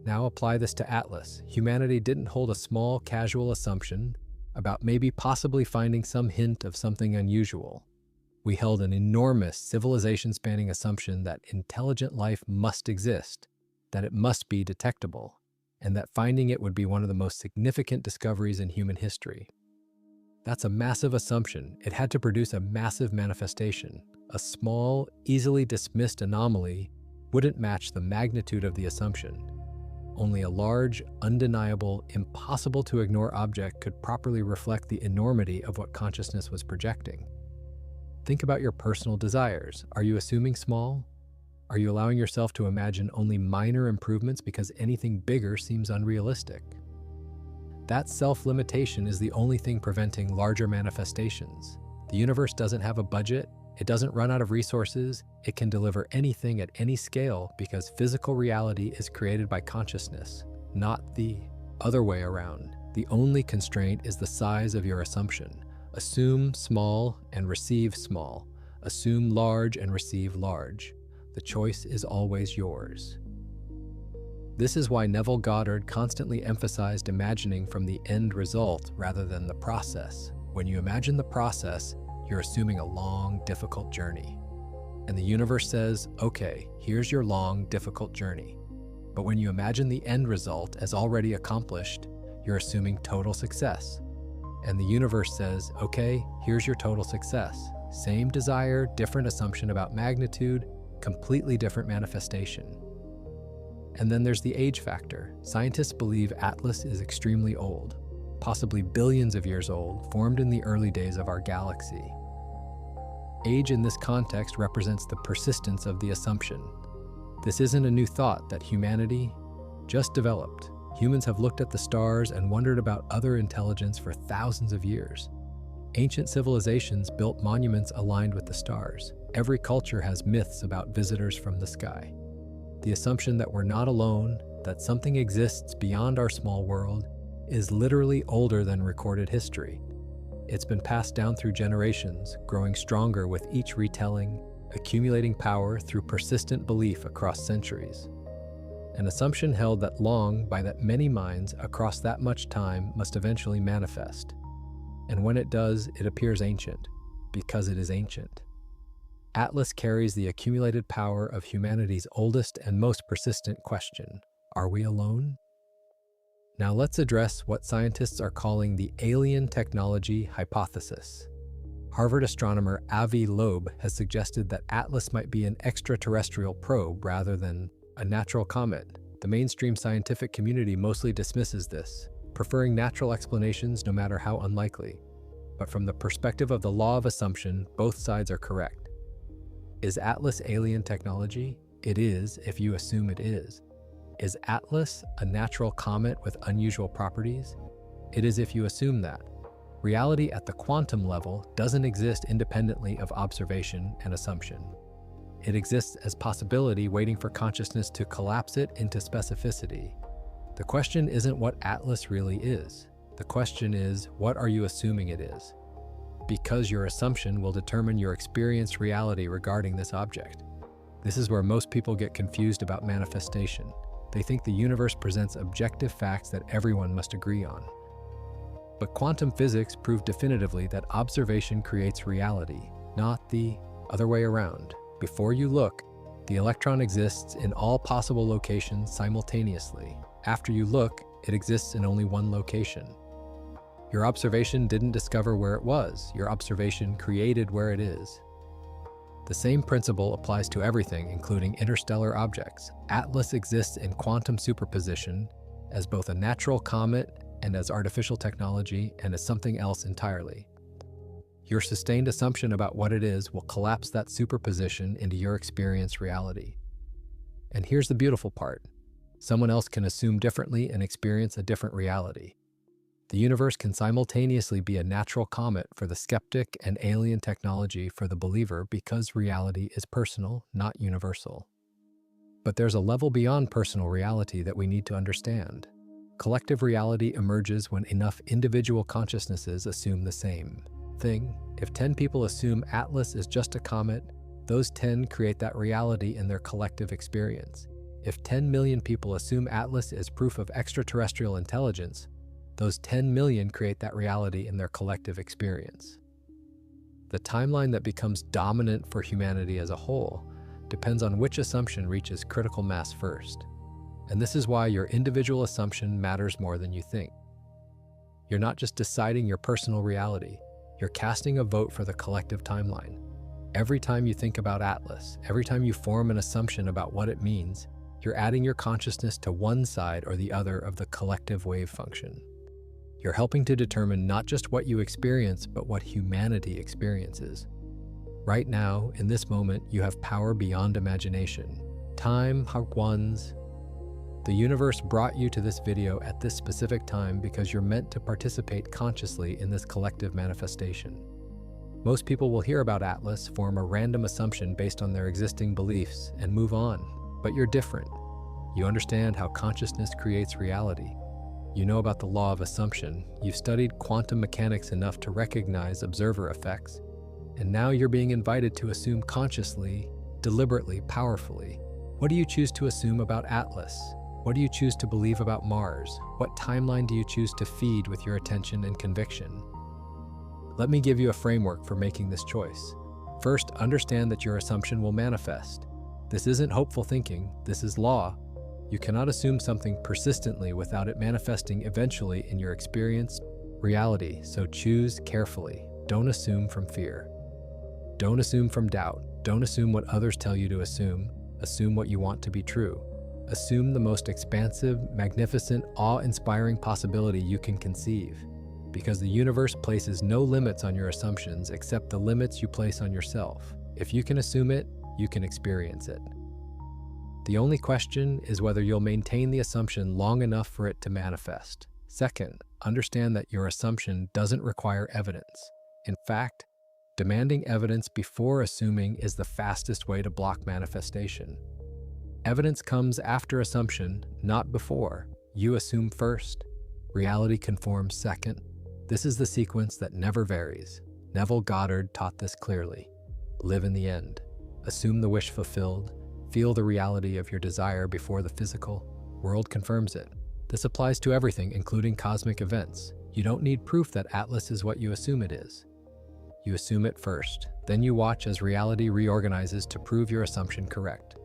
Now apply this to Atlas. Humanity didn't hold a small, casual assumption about maybe possibly finding some hint of something unusual. We held an enormous, civilization-spanning assumption that intelligent life must exist, that it must be detectable, and that finding it would be one of the most significant discoveries in human history. That's a massive assumption. It had to produce a massive manifestation. A small, easily dismissed anomaly wouldn't match the magnitude of the assumption. Only a large, undeniable, impossible to ignore object could properly reflect the enormity of what consciousness was projecting. Think about your personal desires. Are you assuming small? Are you allowing yourself to imagine only minor improvements because anything bigger seems unrealistic? That self-limitation is the only thing preventing larger manifestations. The universe doesn't have a budget, it doesn't run out of resources, it can deliver anything at any scale because physical reality is created by consciousness, not the other way around. The only constraint is the size of your assumption. Assume small and receive small. Assume large and receive large. The choice is always yours. This is why Neville Goddard constantly emphasized imagining from the end result rather than the process. When you imagine the process, you're assuming a long, difficult journey. And the universe says, okay, here's your long, difficult journey. But when you imagine the end result as already accomplished, you're assuming total success. And the universe says, okay, here's your total success. Same desire, different assumption about magnitude, completely different manifestation. And then there's the age factor. Scientists believe Atlas is extremely old, possibly billions of years old, formed in the early days of our galaxy. Age in this context represents the persistence of the assumption. This isn't a new thought that humanity just developed. Humans have looked at the stars and wondered about other intelligence for thousands of years. Ancient civilizations built monuments aligned with the stars. Every culture has myths about visitors from the sky. The assumption that we're not alone, that something exists beyond our small world, is literally older than recorded history. It's been passed down through generations, growing stronger with each retelling, accumulating power through persistent belief across centuries. An assumption held that long by that many minds across that much time must eventually manifest. And when it does, it appears ancient, because it is ancient. Atlas carries the accumulated power of humanity's oldest and most persistent question: are we alone? Now let's address what scientists are calling the alien technology hypothesis. Harvard astronomer Avi Loeb has suggested that Atlas might be an extraterrestrial probe rather than a natural comet. The mainstream scientific community mostly dismisses this, preferring natural explanations no matter how unlikely. But from the perspective of the law of assumption, both sides are correct. Is Atlas alien technology? It is, if you assume it is. Is Atlas a natural comet with unusual properties? It is if you assume that. Reality at the quantum level doesn't exist independently of observation and assumption. It exists as possibility waiting for consciousness to collapse it into specificity. The question isn't what Atlas really is. The question is, what are you assuming it is? Because your assumption will determine your experienced reality regarding this object. This is where most people get confused about manifestation. They think the universe presents objective facts that everyone must agree on. But quantum physics proved definitively that observation creates reality, not the other way around. Before you look, the electron exists in all possible locations simultaneously. After you look, it exists in only one location. Your observation didn't discover where it was. Your observation created where it is. The same principle applies to everything, including interstellar objects. Atlas exists in quantum superposition as both a natural comet and as artificial technology and as something else entirely. Your sustained assumption about what it is will collapse that superposition into your experienced reality. And here's the beautiful part. Someone else can assume differently and experience a different reality. The universe can simultaneously be a natural comet for the skeptic and alien technology for the believer because reality is personal, not universal. But there's a level beyond personal reality that we need to understand. Collective reality emerges when enough individual consciousnesses assume the same thing. If 10 people assume Atlas is just a comet, those 10 create that reality in their collective experience. If 10 million people assume Atlas is proof of extraterrestrial intelligence, those 10 million create that reality in their collective experience. The timeline that becomes dominant for humanity as a whole depends on which assumption reaches critical mass first. And this is why your individual assumption matters more than you think. You're not just deciding your personal reality, you're casting a vote for the collective timeline. Every time you think about Atlas, every time you form an assumption about what it means, you're adding your consciousness to one side or the other of the collective wave function. You're helping to determine not just what you experience, but what humanity experiences. Right now, in this moment, you have power beyond imagination. Time Hagwans. The universe brought you to this video at this specific time because you're meant to participate consciously in this collective manifestation. Most people will hear about Atlas, form a random assumption based on their existing beliefs, and move on. But you're different. You understand how consciousness creates reality. You know about the law of assumption. You've studied quantum mechanics enough to recognize observer effects. And now you're being invited to assume consciously, deliberately, powerfully. What do you choose to assume about Atlas? What do you choose to believe about Mars? What timeline do you choose to feed with your attention and conviction? Let me give you a framework for making this choice. First, understand that your assumption will manifest. This isn't hopeful thinking, this is law. You cannot assume something persistently without it manifesting eventually in your experienced reality, so choose carefully. Don't assume from fear. Don't assume from doubt. Don't assume what others tell you to assume. Assume what you want to be true. Assume the most expansive, magnificent, awe-inspiring possibility you can conceive. Because the universe places no limits on your assumptions except the limits you place on yourself. If you can assume it, you can experience it. The only question is whether you'll maintain the assumption long enough for it to manifest. Second, understand that your assumption doesn't require evidence. In fact, demanding evidence before assuming is the fastest way to block manifestation. Evidence comes after assumption, not before. You assume first. Reality conforms second. This is the sequence that never varies. Neville Goddard taught this clearly. Live in the end. Assume the wish fulfilled. Feel the reality of your desire before the physical world confirms it. This applies to everything, including cosmic events. You don't need proof that Atlas is what you assume it is. You assume it first, then you watch as reality reorganizes to prove your assumption correct.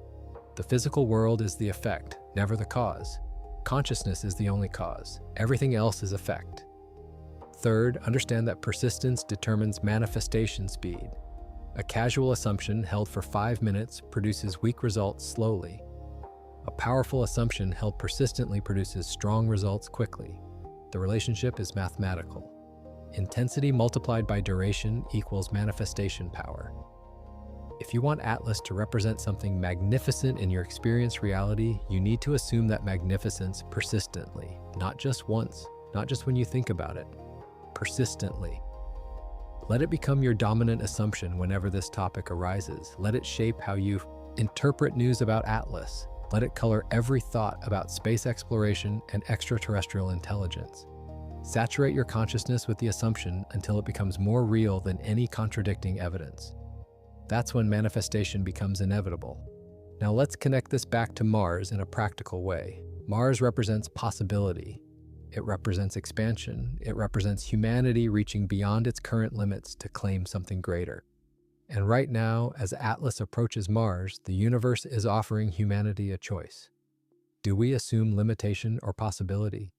The physical world is the effect, never the cause. Consciousness is the only cause. Everything else is effect. Third, understand that persistence determines manifestation speed. A casual assumption held for 5 minutes produces weak results slowly. A powerful assumption held persistently produces strong results quickly. The relationship is mathematical. Intensity multiplied by duration equals manifestation power. If you want Atlas to represent something magnificent in your experience reality, you need to assume that magnificence persistently, not just once, not just when you think about it, persistently. Let it become your dominant assumption whenever this topic arises. Let it shape how you interpret news about Atlas. Let it color every thought about space exploration and extraterrestrial intelligence. Saturate your consciousness with the assumption until it becomes more real than any contradicting evidence. That's when manifestation becomes inevitable. Now let's connect this back to Mars in a practical way. Mars represents possibility. It represents expansion. It represents humanity reaching beyond its current limits to claim something greater. And right now, as Atlas approaches Mars, the universe is offering humanity a choice. Do we assume limitation or possibility?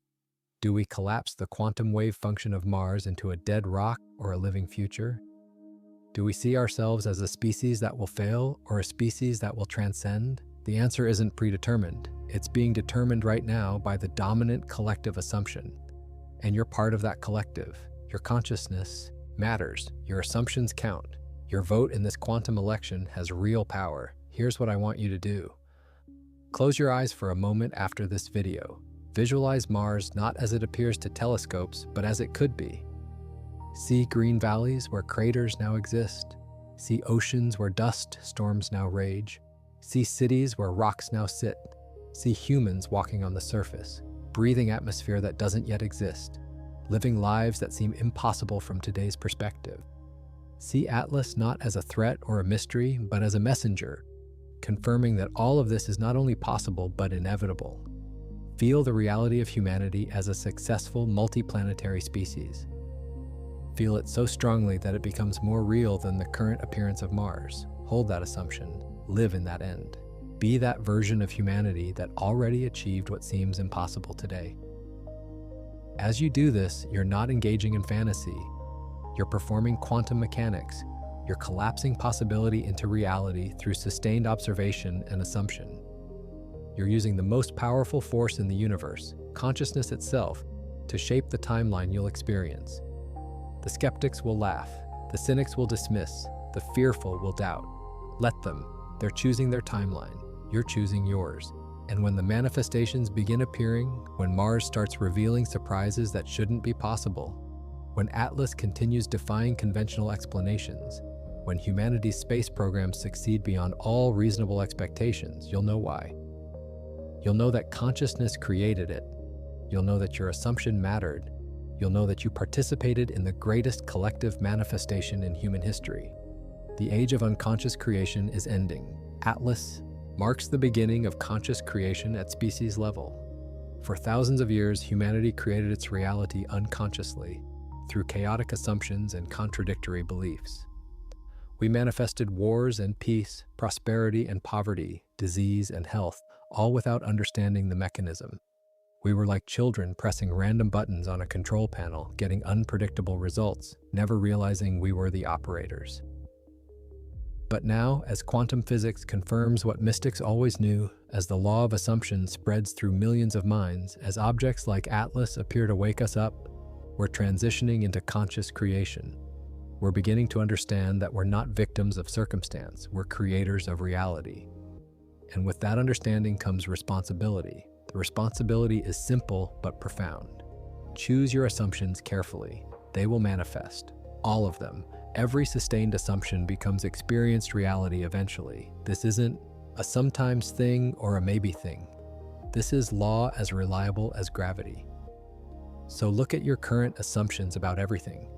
Do we collapse the quantum wave function of Mars into a dead rock or a living future? Do we see ourselves as a species that will fail or a species that will transcend? The answer isn't predetermined. It's being determined right now by the dominant collective assumption. And you're part of that collective. Your consciousness matters. Your assumptions count. Your vote in this quantum election has real power. Here's what I want you to do. Close your eyes for a moment after this video. Visualize Mars not as it appears to telescopes, but as it could be. See green valleys where craters now exist. See oceans where dust storms now rage. See cities where rocks now sit. See humans walking on the surface, breathing atmosphere that doesn't yet exist, living lives that seem impossible from today's perspective. See Atlas not as a threat or a mystery, but as a messenger, confirming that all of this is not only possible, but inevitable. Feel the reality of humanity as a successful multiplanetary species. Feel it so strongly that it becomes more real than the current appearance of Mars. Hold that assumption. Live in that end. Be that version of humanity that already achieved what seems impossible today. As you do this, you're not engaging in fantasy. You're performing quantum mechanics. You're collapsing possibility into reality through sustained observation and assumption. You're using the most powerful force in the universe, consciousness itself, to shape the timeline you'll experience. The skeptics will laugh. The cynics will dismiss. The fearful will doubt. Let them. They're choosing their timeline. You're choosing yours. And when the manifestations begin appearing, when Mars starts revealing surprises that shouldn't be possible, when Atlas continues defying conventional explanations, when humanity's space programs succeed beyond all reasonable expectations, you'll know why. You'll know that consciousness created it. You'll know that your assumption mattered. You'll know that you participated in the greatest collective manifestation in human history. The age of unconscious creation is ending. Atlas marks the beginning of conscious creation at species level. For thousands of years, humanity created its reality unconsciously, through chaotic assumptions and contradictory beliefs. We manifested wars and peace, prosperity and poverty, disease and health, all without understanding the mechanism. We were like children pressing random buttons on a control panel, getting unpredictable results, never realizing we were the operators. But now, as quantum physics confirms what mystics always knew, as the law of assumption spreads through millions of minds, as objects like Atlas appear to wake us up, we're transitioning into conscious creation. We're beginning to understand that we're not victims of circumstance, we're creators of reality. And with that understanding comes responsibility. The responsibility is simple but profound. Choose your assumptions carefully. They will manifest. All of them. Every sustained assumption becomes experienced reality eventually. This isn't a sometimes thing or a maybe thing. This is law as reliable as gravity. So look at your current assumptions about everything.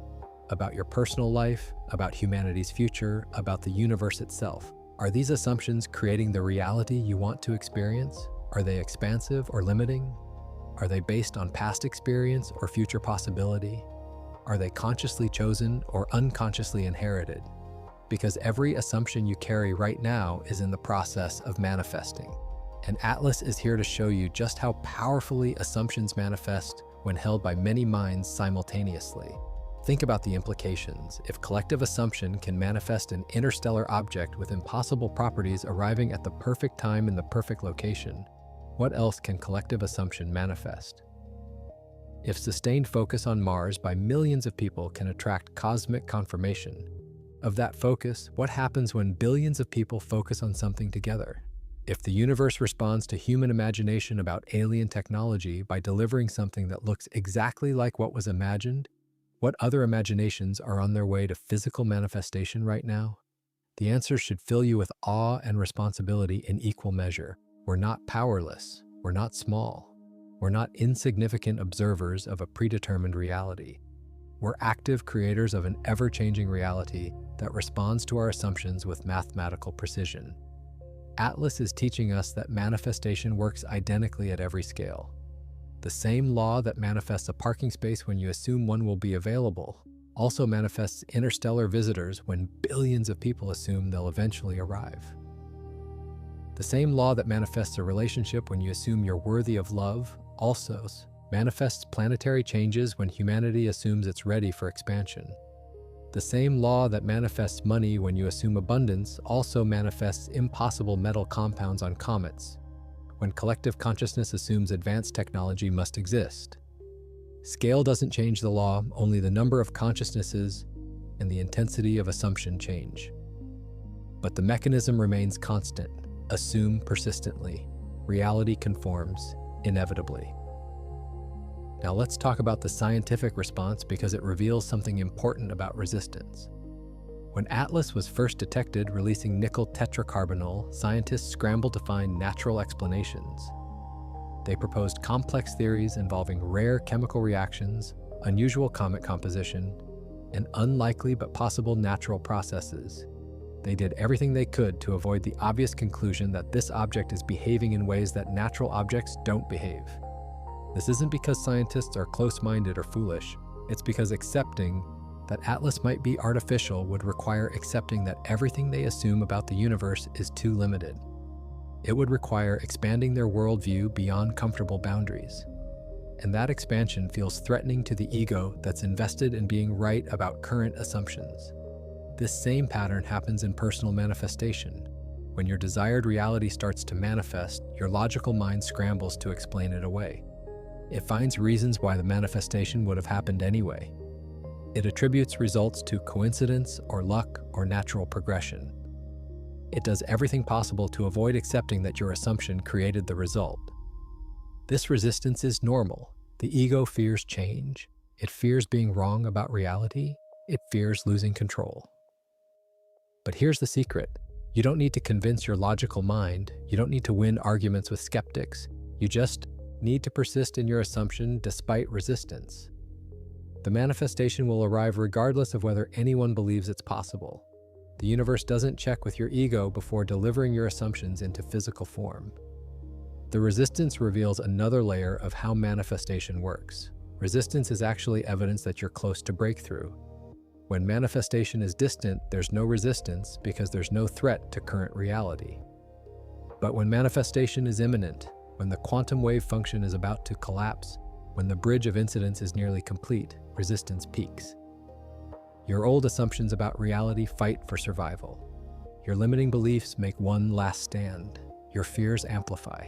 About your personal life, about humanity's future, about the universe itself. Are these assumptions creating the reality you want to experience? Are they expansive or limiting? Are they based on past experience or future possibility? Are they consciously chosen or unconsciously inherited? Because every assumption you carry right now is in the process of manifesting. And Atlas is here to show you just how powerfully assumptions manifest when held by many minds simultaneously. Think about the implications. If collective assumption can manifest an interstellar object with impossible properties arriving at the perfect time in the perfect location, what else can collective assumption manifest? If sustained focus on Mars by millions of people can attract cosmic confirmation of that focus, what happens when billions of people focus on something together? If the universe responds to human imagination about alien technology by delivering something that looks exactly like what was imagined, what other imaginations are on their way to physical manifestation right now? The answer should fill you with awe and responsibility in equal measure. We're not powerless. We're not small. We're not insignificant observers of a predetermined reality. We're active creators of an ever-changing reality that responds to our assumptions with mathematical precision. Atlas is teaching us that manifestation works identically at every scale. The same law that manifests a parking space when you assume one will be available also manifests interstellar visitors when billions of people assume they'll eventually arrive. The same law that manifests a relationship when you assume you're worthy of love also manifests planetary changes when humanity assumes it's ready for expansion. The same law that manifests money when you assume abundance also manifests impossible metal compounds on comets, when collective consciousness assumes advanced technology must exist. Scale doesn't change the law, only the number of consciousnesses and the intensity of assumption change. But the mechanism remains constant. Assume persistently. Reality conforms, inevitably. Now let's talk about the scientific response because it reveals something important about resistance. When Atlas was first detected releasing nickel tetracarbonyl, scientists scrambled to find natural explanations. They proposed complex theories involving rare chemical reactions, unusual comet composition, and unlikely but possible natural processes. They did everything they could to avoid the obvious conclusion that this object is behaving in ways that natural objects don't behave. This isn't because scientists are close-minded or foolish. It's because accepting that Atlas might be artificial would require accepting that everything they assume about the universe is too limited. It would require expanding their worldview beyond comfortable boundaries. And that expansion feels threatening to the ego that's invested in being right about current assumptions. This same pattern happens in personal manifestation. When your desired reality starts to manifest, your logical mind scrambles to explain it away. It finds reasons why the manifestation would have happened anyway. It attributes results to coincidence or luck or natural progression. It does everything possible to avoid accepting that your assumption created the result. This resistance is normal. The ego fears change. It fears being wrong about reality. It fears losing control. But here's the secret. You don't need to convince your logical mind. You don't need to win arguments with skeptics. You just need to persist in your assumption despite resistance. The manifestation will arrive regardless of whether anyone believes it's possible. The universe doesn't check with your ego before delivering your assumptions into physical form. The resistance reveals another layer of how manifestation works. Resistance is actually evidence that you're close to breakthrough. When manifestation is distant, there's no resistance because there's no threat to current reality. But when manifestation is imminent, when the quantum wave function is about to collapse, when the bridge of incidence is nearly complete, resistance peaks. Your old assumptions about reality fight for survival. Your limiting beliefs make one last stand. Your fears amplify.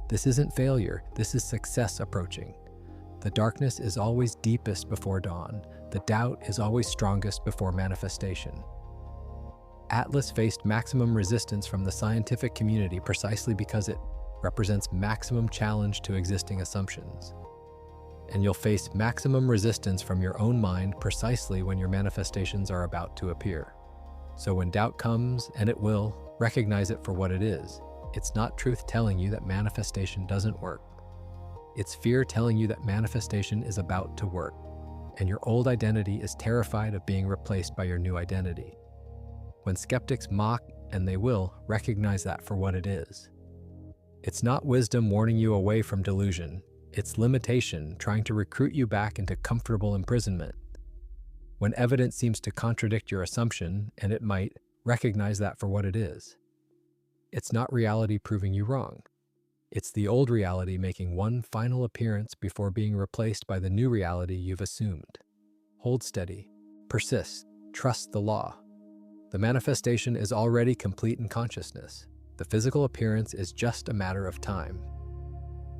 This isn't failure, this is success approaching. The darkness is always deepest before dawn. The doubt is always strongest before manifestation. Atlas faced maximum resistance from the scientific community precisely because it represents maximum challenge to existing assumptions. And you'll face maximum resistance from your own mind precisely when your manifestations are about to appear. So when doubt comes, and it will, recognize it for what it is. It's not truth telling you that manifestation doesn't work. It's fear telling you that manifestation is about to work, and your old identity is terrified of being replaced by your new identity. When skeptics mock, and they will, recognize that for what it is. It's not wisdom warning you away from delusion. It's limitation trying to recruit you back into comfortable imprisonment. When evidence seems to contradict your assumption, and it might, recognize that for what it is. It's not reality proving you wrong. It's the old reality making one final appearance before being replaced by the new reality you've assumed. Hold steady, persist, trust the law. The manifestation is already complete in consciousness. The physical appearance is just a matter of time.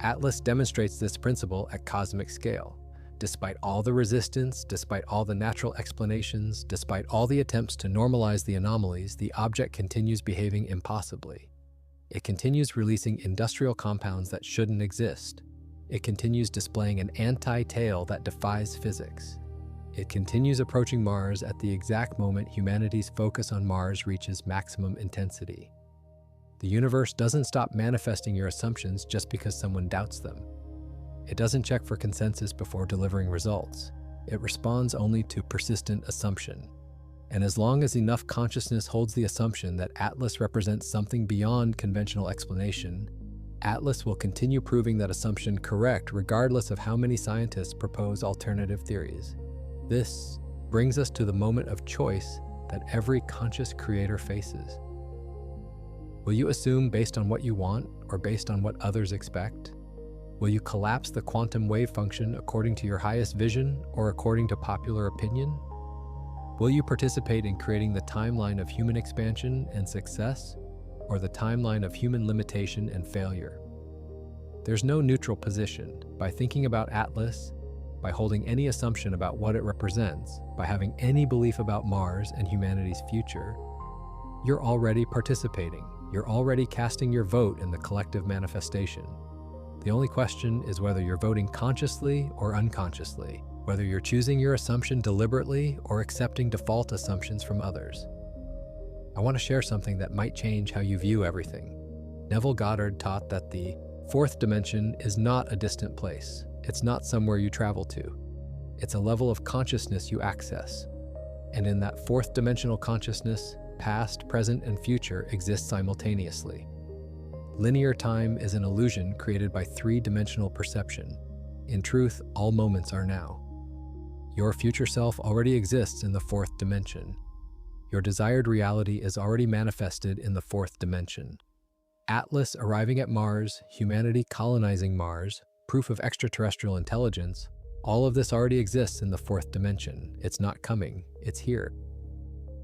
Atlas demonstrates this principle at cosmic scale. Despite all the resistance, despite all the natural explanations, despite all the attempts to normalize the anomalies, the object continues behaving impossibly. It continues releasing industrial compounds that shouldn't exist. It continues displaying an anti-tail that defies physics. It continues approaching Mars at the exact moment humanity's focus on Mars reaches maximum intensity. The universe doesn't stop manifesting your assumptions just because someone doubts them. It doesn't check for consensus before delivering results. It responds only to persistent assumption. And as long as enough consciousness holds the assumption that Atlas represents something beyond conventional explanation, Atlas will continue proving that assumption correct regardless of how many scientists propose alternative theories. This brings us to the moment of choice that every conscious creator faces. Will you assume based on what you want or based on what others expect? Will you collapse the quantum wave function according to your highest vision or according to popular opinion? Will you participate in creating the timeline of human expansion and success or the timeline of human limitation and failure? There's no neutral position. By thinking about Atlas, by holding any assumption about what it represents, by having any belief about Mars and humanity's future, you're already participating. You're already casting your vote in the collective manifestation. The only question is whether you're voting consciously or unconsciously, whether you're choosing your assumption deliberately or accepting default assumptions from others. I want to share something that might change how you view everything. Neville Goddard taught that the fourth dimension is not a distant place. It's not somewhere you travel to. It's a level of consciousness you access. And in that fourth dimensional consciousness, past, present, and future exist simultaneously. Linear time is an illusion created by three-dimensional perception. In truth, all moments are now. Your future self already exists in the fourth dimension. Your desired reality is already manifested in the fourth dimension. Atlas arriving at Mars, humanity colonizing Mars, proof of extraterrestrial intelligence, all of this already exists in the fourth dimension. It's not coming, it's here.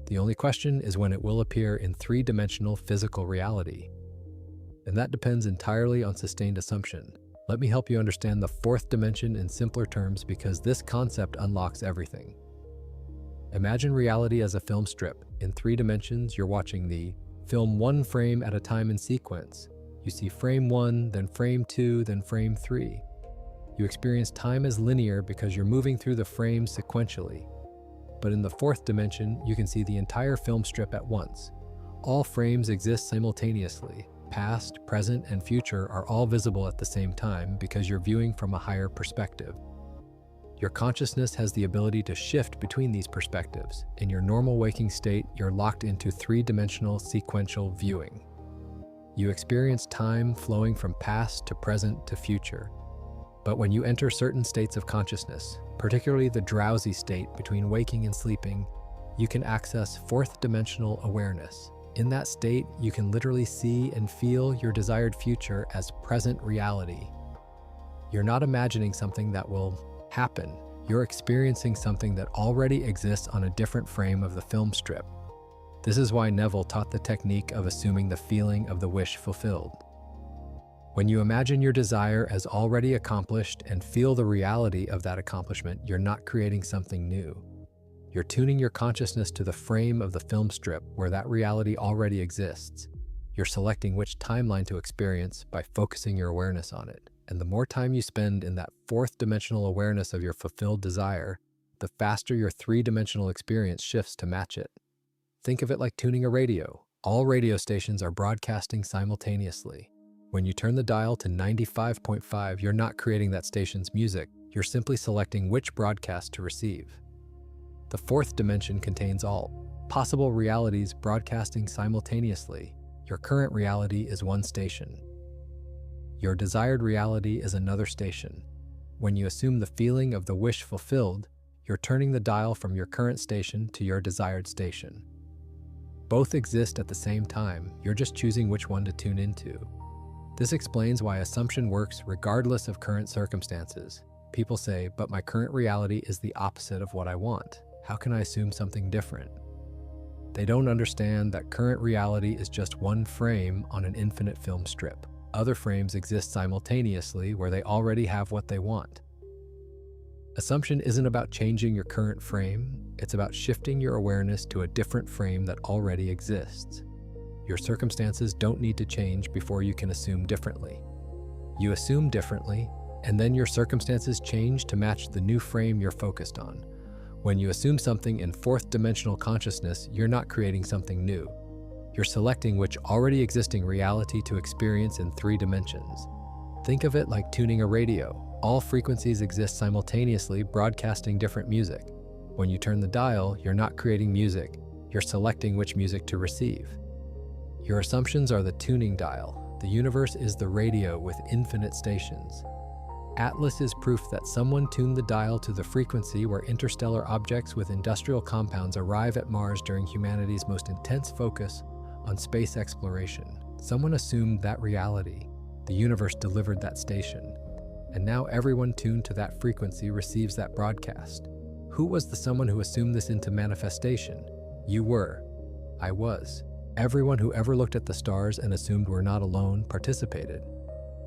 The only question is when it will appear in three-dimensional physical reality. And that depends entirely on sustained assumption. Let me help you understand the fourth dimension in simpler terms because this concept unlocks everything. Imagine reality as a film strip. In 3 dimensions, you're watching the film one frame at a time in sequence. You see frame 1, then frame 2, then frame 3. You experience time as linear because you're moving through the frames sequentially. But in the 4th dimension, you can see the entire film strip at once. All frames exist simultaneously. Past, present, and future are all visible at the same time because you're viewing from a higher perspective. Your consciousness has the ability to shift between these perspectives. In your normal waking state, you're locked into 3-dimensional sequential viewing. You experience time flowing from past to present to future. But when you enter certain states of consciousness, particularly the drowsy state between waking and sleeping, you can access 4th-dimensional awareness. In that state, you can literally see and feel your desired future as present reality. You're not imagining something that will happen. You're experiencing something that already exists on a different frame of the film strip. This is why Neville taught the technique of assuming the feeling of the wish fulfilled. When you imagine your desire as already accomplished and feel the reality of that accomplishment, you're not creating something new. You're tuning your consciousness to the frame of the film strip where that reality already exists. You're selecting which timeline to experience by focusing your awareness on it. And the more time you spend in that 4th-dimensional awareness of your fulfilled desire, the faster your 3-dimensional experience shifts to match it. Think of it like tuning a radio. All radio stations are broadcasting simultaneously. When you turn the dial to 95.5, you're not creating that station's music. You're simply selecting which broadcast to receive. The 4th dimension contains all possible realities broadcasting simultaneously. Your current reality is one station. Your desired reality is another station. When you assume the feeling of the wish fulfilled, you're turning the dial from your current station to your desired station. Both exist at the same time, you're just choosing which one to tune into. This explains why assumption works regardless of current circumstances. People say, but my current reality is the opposite of what I want. How can I assume something different? They don't understand that current reality is just one frame on an infinite film strip. Other frames exist simultaneously where they already have what they want. Assumption isn't about changing your current frame, it's about shifting your awareness to a different frame that already exists. Your circumstances don't need to change before you can assume differently. You assume differently, and then your circumstances change to match the new frame you're focused on. When you assume something in 4th-dimensional consciousness, you're not creating something new. You're selecting which already existing reality to experience in 3 dimensions. Think of it like tuning a radio. All frequencies exist simultaneously, broadcasting different music. When you turn the dial, you're not creating music. You're selecting which music to receive. Your assumptions are the tuning dial. The universe is the radio with infinite stations. Atlas is proof that someone tuned the dial to the frequency where interstellar objects with industrial compounds arrive at Mars during humanity's most intense focus on space exploration. Someone assumed that reality. The universe delivered that station. And now everyone tuned to that frequency receives that broadcast. Who was the someone who assumed this into manifestation? You were. I was. Everyone who ever looked at the stars and assumed we're not alone participated.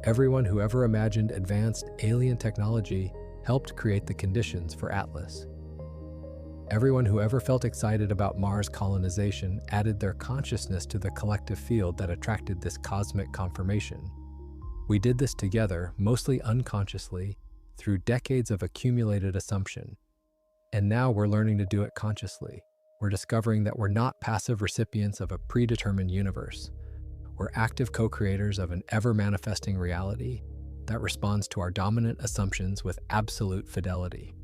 Everyone who ever imagined advanced alien technology helped create the conditions for Atlas. Everyone who ever felt excited about Mars colonization added their consciousness to the collective field that attracted this cosmic confirmation. We did this together, mostly unconsciously, through decades of accumulated assumption. And now we're learning to do it consciously. We're discovering that we're not passive recipients of a predetermined universe. We're active co-creators of an ever-manifesting reality that responds to our dominant assumptions with absolute fidelity.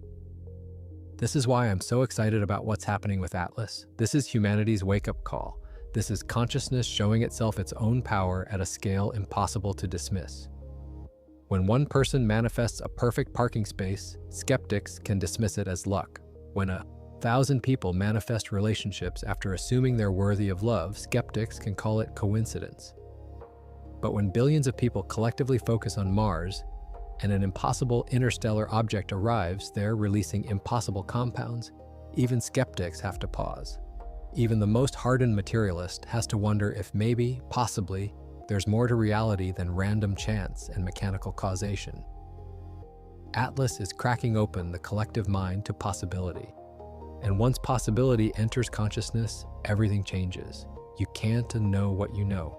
This is why I'm so excited about what's happening with Atlas. This is humanity's wake-up call. This is consciousness showing itself its own power at a scale impossible to dismiss. When one person manifests a perfect parking space, skeptics can dismiss it as luck. When 1,000 people manifest relationships after assuming they're worthy of love, skeptics can call it coincidence. But when billions of people collectively focus on Mars, and an impossible interstellar object arrives there releasing impossible compounds, even skeptics have to pause. Even the most hardened materialist has to wonder if maybe, possibly, there's more to reality than random chance and mechanical causation. Atlas is cracking open the collective mind to possibility. And once possibility enters consciousness, everything changes. You can't unknow what you know.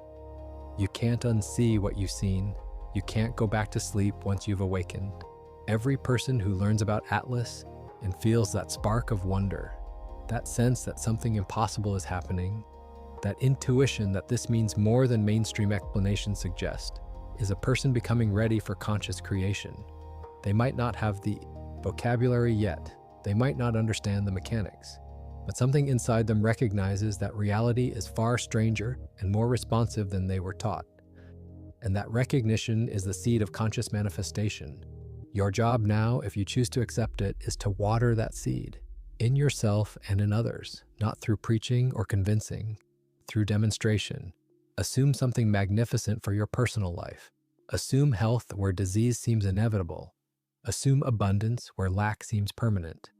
You can't unsee what you've seen. You can't go back to sleep once you've awakened. Every person who learns about Atlas and feels that spark of wonder, that sense that something impossible is happening, that intuition that this means more than mainstream explanations suggest, is a person becoming ready for conscious creation. They might not have the vocabulary yet. They might not understand the mechanics, but something inside them recognizes that reality is far stranger and more responsive than they were taught. And that recognition is the seed of conscious manifestation. Your job now, if you choose to accept it, is to water that seed in yourself and in others, not through preaching or convincing, through demonstration. Assume something magnificent for your personal life. Assume health where disease seems inevitable. Assume abundance where lack seems permanent.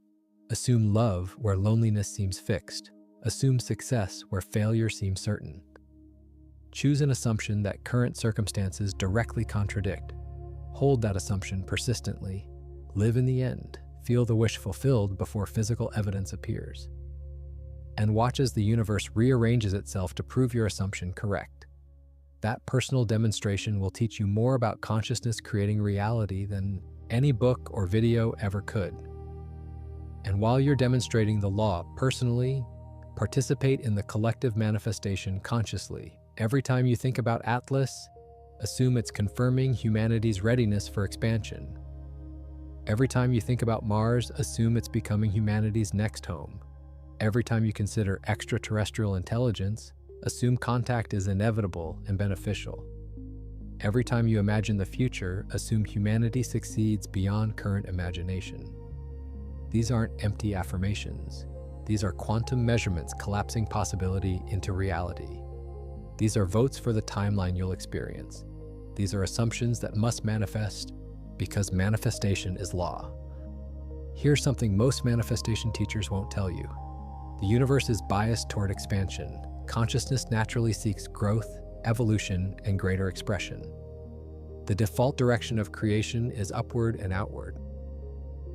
Assume love where loneliness seems fixed. Assume success where failure seems certain. Choose an assumption that current circumstances directly contradict. Hold that assumption persistently. Live in the end. Feel the wish fulfilled before physical evidence appears. And watch as the universe rearranges itself to prove your assumption correct. That personal demonstration will teach you more about consciousness creating reality than any book or video ever could. And while you're demonstrating the law personally, participate in the collective manifestation consciously. Every time you think about Atlas, assume it's confirming humanity's readiness for expansion. Every time you think about Mars, assume it's becoming humanity's next home. Every time you consider extraterrestrial intelligence, assume contact is inevitable and beneficial. Every time you imagine the future, assume humanity succeeds beyond current imagination. These aren't empty affirmations. These are quantum measurements collapsing possibility into reality. These are votes for the timeline you'll experience. These are assumptions that must manifest because manifestation is law. Here's something most manifestation teachers won't tell you. The universe is biased toward expansion. Consciousness naturally seeks growth, evolution, and greater expression. The default direction of creation is upward and outward.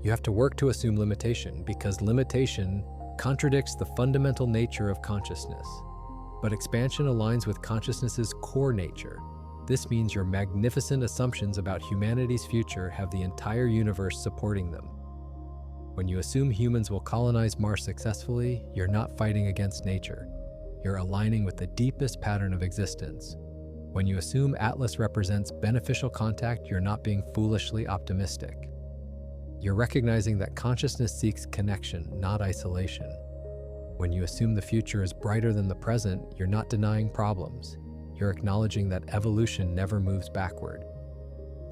You have to work to assume limitation because limitation contradicts the fundamental nature of consciousness. But expansion aligns with consciousness's core nature. This means your magnificent assumptions about humanity's future have the entire universe supporting them. When you assume humans will colonize Mars successfully, you're not fighting against nature. You're aligning with the deepest pattern of existence. When you assume Atlas represents beneficial contact, you're not being foolishly optimistic. You're recognizing that consciousness seeks connection, not isolation. When you assume the future is brighter than the present, you're not denying problems. You're acknowledging that evolution never moves backward.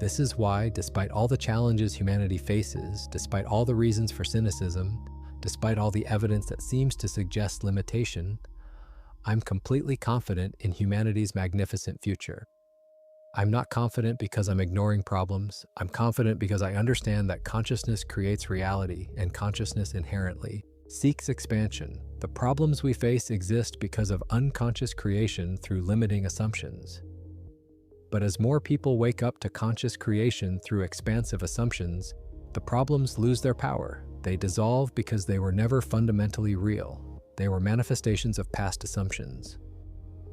This is why, despite all the challenges humanity faces, despite all the reasons for cynicism, despite all the evidence that seems to suggest limitation, I'm completely confident in humanity's magnificent future. I'm not confident because I'm ignoring problems. I'm confident because I understand that consciousness creates reality, and consciousness inherently seeks expansion. The problems we face exist because of unconscious creation through limiting assumptions. But as more people wake up to conscious creation through expansive assumptions, the problems lose their power. They dissolve because they were never fundamentally real. They were manifestations of past assumptions.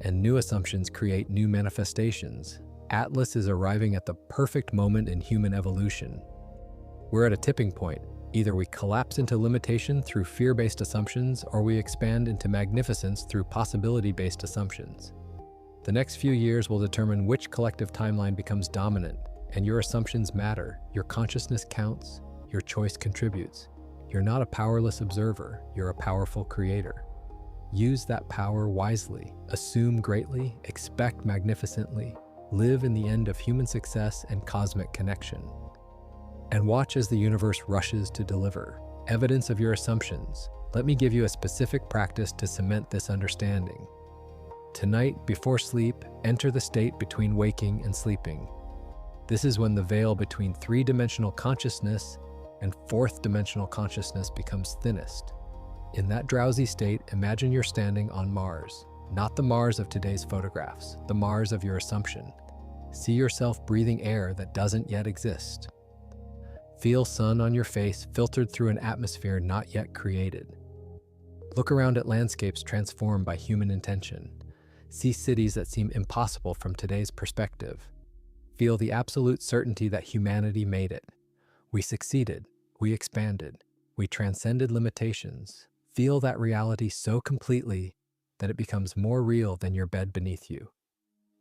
And new assumptions create new manifestations. Atlas is arriving at the perfect moment in human evolution. We're at a tipping point. Either we collapse into limitation through fear-based assumptions, or we expand into magnificence through possibility-based assumptions. The next few years will determine which collective timeline becomes dominant, and your assumptions matter. Your consciousness counts. Your choice contributes. You're not a powerless observer. You're a powerful creator. Use that power wisely. Assume greatly. Expect magnificently. Live in the end of human success and cosmic connection. And watch as the universe rushes to deliver evidence of your assumptions. Let me give you a specific practice to cement this understanding. Tonight, before sleep, enter the state between waking and sleeping. This is when the veil between three-dimensional consciousness and fourth-dimensional consciousness becomes thinnest. In that drowsy state, imagine you're standing on Mars, not the Mars of today's photographs, the Mars of your assumption. See yourself breathing air that doesn't yet exist. Feel sun on your face filtered through an atmosphere not yet created. Look around at landscapes transformed by human intention. See cities that seem impossible from today's perspective. Feel the absolute certainty that humanity made it. We succeeded. We expanded. We transcended limitations. Feel that reality so completely that it becomes more real than your bed beneath you.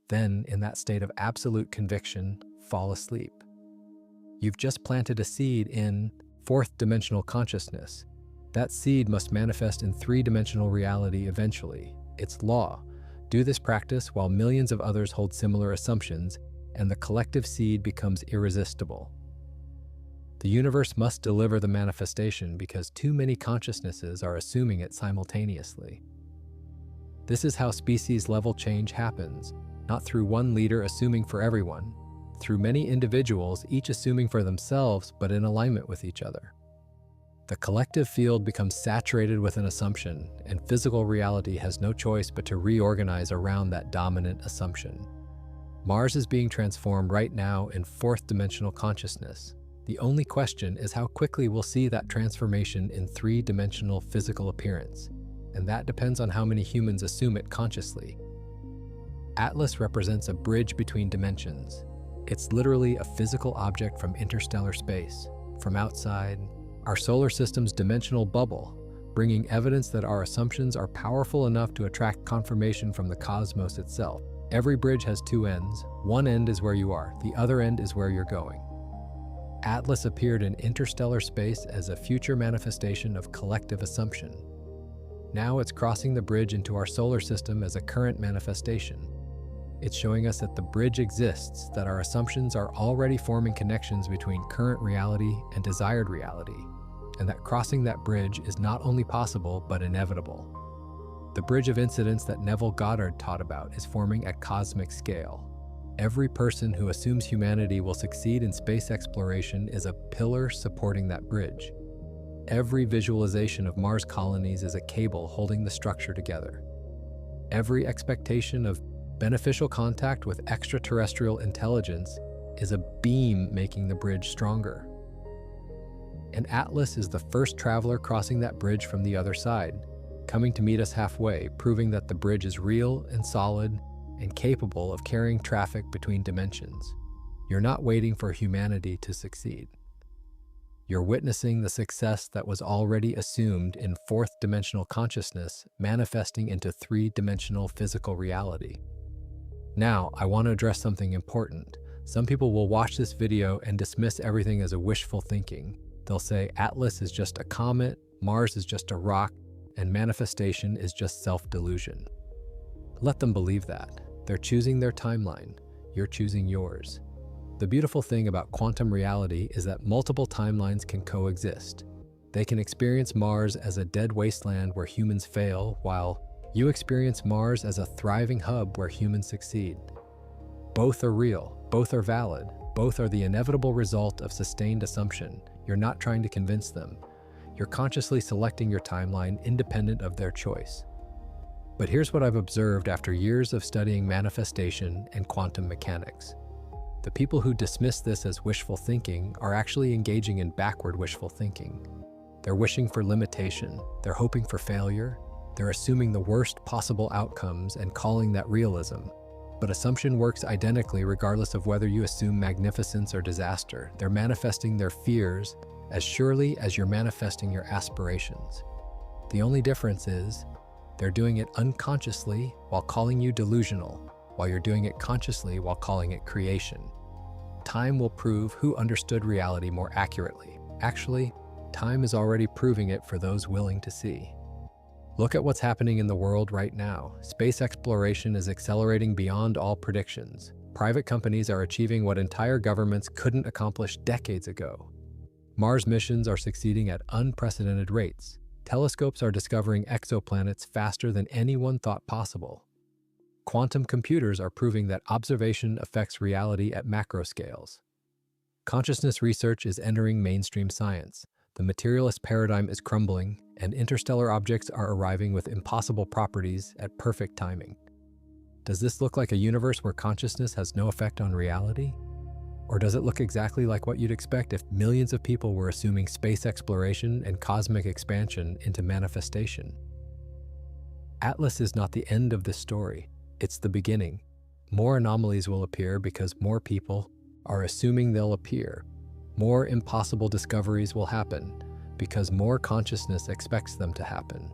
Then, in that state of absolute conviction, fall asleep. You've just planted a seed in fourth dimensional consciousness. That seed must manifest in three-dimensional reality eventually. It's law. Do this practice while millions of others hold similar assumptions, and the collective seed becomes irresistible. The universe must deliver the manifestation because too many consciousnesses are assuming it simultaneously. This is how species-level change happens, not through one leader assuming for everyone, through many individuals, each assuming for themselves but in alignment with each other. The collective field becomes saturated with an assumption, and physical reality has no choice but to reorganize around that dominant assumption. Mars is being transformed right now in fourth dimensional consciousness. The only question is how quickly we'll see that transformation in three-dimensional physical appearance, and that depends on how many humans assume it consciously. Atlas represents a bridge between dimensions. It's literally a physical object from interstellar space. From outside, our solar system's dimensional bubble, bringing evidence that our assumptions are powerful enough to attract confirmation from the cosmos itself. Every bridge has two ends. One end is where you are, the other end is where you're going. Atlas appeared in interstellar space as a future manifestation of collective assumption. Now it's crossing the bridge into our solar system as a current manifestation. It's showing us that the bridge exists, that our assumptions are already forming connections between current reality and desired reality, and that crossing that bridge is not only possible but inevitable. The bridge of incidence that Neville Goddard taught about is forming at cosmic scale. Every person who assumes humanity will succeed in space exploration is a pillar supporting that bridge. Every visualization of Mars colonies is a cable holding the structure together. Every expectation of beneficial contact with extraterrestrial intelligence is a beam making the bridge stronger. And Atlas is the first traveler crossing that bridge from the other side, coming to meet us halfway, proving that the bridge is real and solid and capable of carrying traffic between dimensions. You're not waiting for humanity to succeed. You're witnessing the success that was already assumed in fourth dimensional consciousness manifesting into three-dimensional physical reality. Now, I want to address something important. Some people will watch this video and dismiss everything as a wishful thinking. They'll say Atlas is just a comet, Mars is just a rock, and manifestation is just self-delusion. Let them believe that. They're choosing their timeline. You're choosing yours. The beautiful thing about quantum reality is that multiple timelines can coexist. They can experience Mars as a dead wasteland where humans fail, while you experience Mars as a thriving hub where humans succeed. Both are real, both are valid, both are the inevitable result of sustained assumption. You're not trying to convince them. You're consciously selecting your timeline independent of their choice. But here's what I've observed after years of studying manifestation and quantum mechanics. The people who dismiss this as wishful thinking are actually engaging in backward wishful thinking. They're wishing for limitation, they're hoping for failure, they're assuming the worst possible outcomes and calling that realism. But assumption works identically regardless of whether you assume magnificence or disaster. They're manifesting their fears as surely as you're manifesting your aspirations. The only difference is, they're doing it unconsciously while calling you delusional, while you're doing it consciously while calling it creation. Time will prove who understood reality more accurately. Actually, time is already proving it for those willing to see. Look at what's happening in the world right now. Space exploration is accelerating beyond all predictions. Private companies are achieving what entire governments couldn't accomplish decades ago. Mars missions are succeeding at unprecedented rates. Telescopes are discovering exoplanets faster than anyone thought possible. Quantum computers are proving that observation affects reality at macro scales. Consciousness research is entering mainstream science. The materialist paradigm is crumbling, and interstellar objects are arriving with impossible properties at perfect timing. Does this look like a universe where consciousness has no effect on reality? Or does it look exactly like what you'd expect if millions of people were assuming space exploration and cosmic expansion into manifestation? Atlas is not the end of this story, it's the beginning. More anomalies will appear because more people are assuming they'll appear. More impossible discoveries will happen because more consciousness expects them to happen.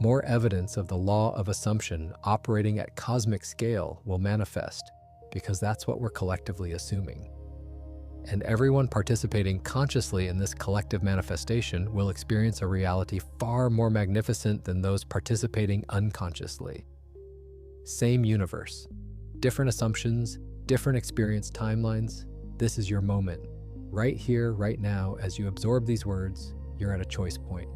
More evidence of the law of assumption operating at cosmic scale will manifest because that's what we're collectively assuming. And everyone participating consciously in this collective manifestation will experience a reality far more magnificent than those participating unconsciously. Same universe, different assumptions, different experience timelines. This is your moment. Right here, right now, as you absorb these words, you're at a choice point.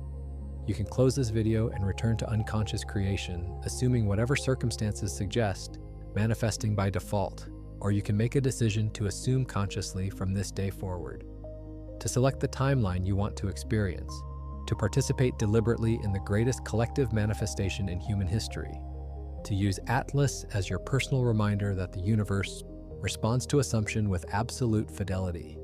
You can close this video and return to unconscious creation, assuming whatever circumstances suggest, manifesting by default, or you can make a decision to assume consciously from this day forward. To select the timeline you want to experience, to participate deliberately in the greatest collective manifestation in human history, to use Atlas as your personal reminder that the universe responds to assumption with absolute fidelity.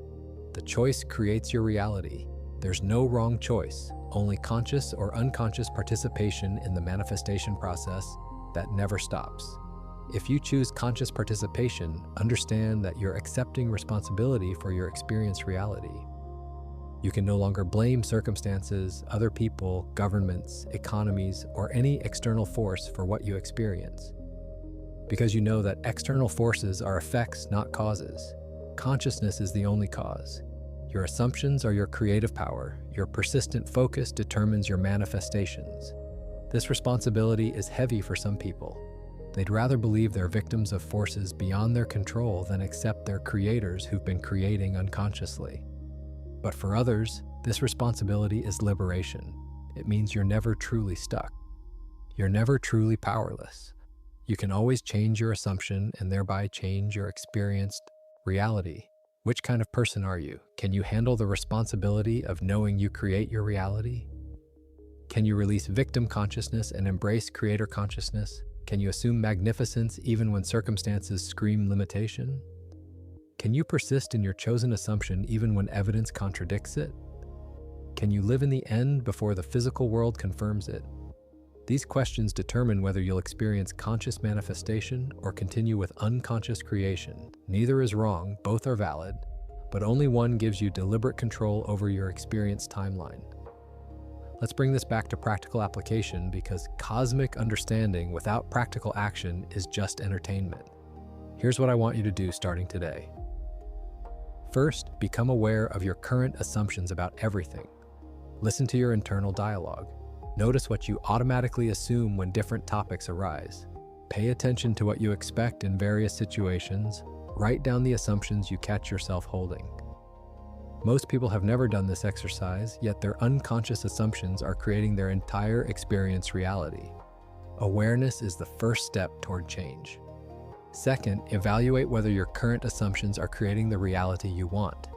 The choice creates your reality. There's no wrong choice, only conscious or unconscious participation in the manifestation process that never stops. If you choose conscious participation, understand that you're accepting responsibility for your experienced reality. You can no longer blame circumstances, other people, governments, economies, or any external force for what you experience. Because you know that external forces are effects, not causes. Consciousness is the only cause. Your assumptions are your creative power. Your persistent focus determines your manifestations. This responsibility is heavy for some people. They'd rather believe they're victims of forces beyond their control than accept they're creators who've been creating unconsciously. But for others, this responsibility is liberation. It means you're never truly stuck. You're never truly powerless. You can always change your assumption and thereby change your experienced reality. Which kind of person are you? Can you handle the responsibility of knowing you create your reality? Can you release victim consciousness and embrace creator consciousness? Can you assume magnificence even when circumstances scream limitation? Can you persist in your chosen assumption even when evidence contradicts it? Can you live in the end before the physical world confirms it? These questions determine whether you'll experience conscious manifestation or continue with unconscious creation. Neither is wrong, both are valid, but only one gives you deliberate control over your experience timeline. Let's bring this back to practical application because cosmic understanding without practical action is just entertainment. Here's what I want you to do starting today. First, become aware of your current assumptions about everything. Listen to your internal dialogue. Notice what you automatically assume when different topics arise. Pay attention to what you expect in various situations. Write down the assumptions you catch yourself holding. Most people have never done this exercise, yet their unconscious assumptions are creating their entire experience reality. Awareness is the first step toward change. Second, evaluate whether your current assumptions are creating the reality you want.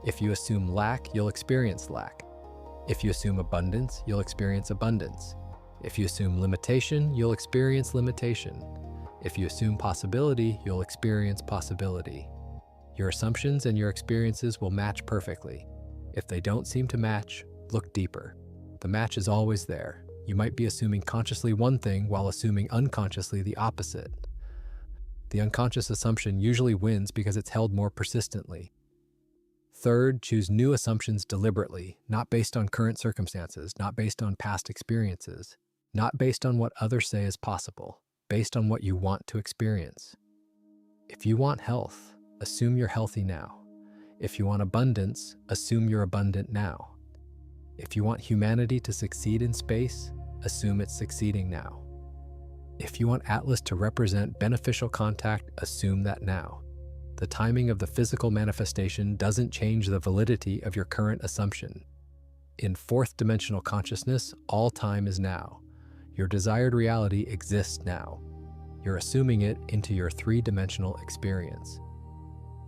If you assume lack, you'll experience lack. If you assume abundance, you'll experience abundance. If you assume limitation, you'll experience limitation. If you assume possibility, you'll experience possibility. Your assumptions and your experiences will match perfectly. If they don't seem to match, look deeper. The match is always there. You might be assuming consciously one thing while assuming unconsciously the opposite. The unconscious assumption usually wins because it's held more persistently. Third, choose new assumptions deliberately, not based on current circumstances, not based on past experiences, not based on what others say is possible, based on what you want to experience. If you want health, assume you're healthy now. If you want abundance, assume you're abundant now. If you want humanity to succeed in space, assume it's succeeding now. If you want Atlas to represent beneficial contact, assume that now. The timing of the physical manifestation doesn't change the validity of your current assumption. In fourth dimensional consciousness, all time is now. Your desired reality exists now. You're assuming it into your three-dimensional experience.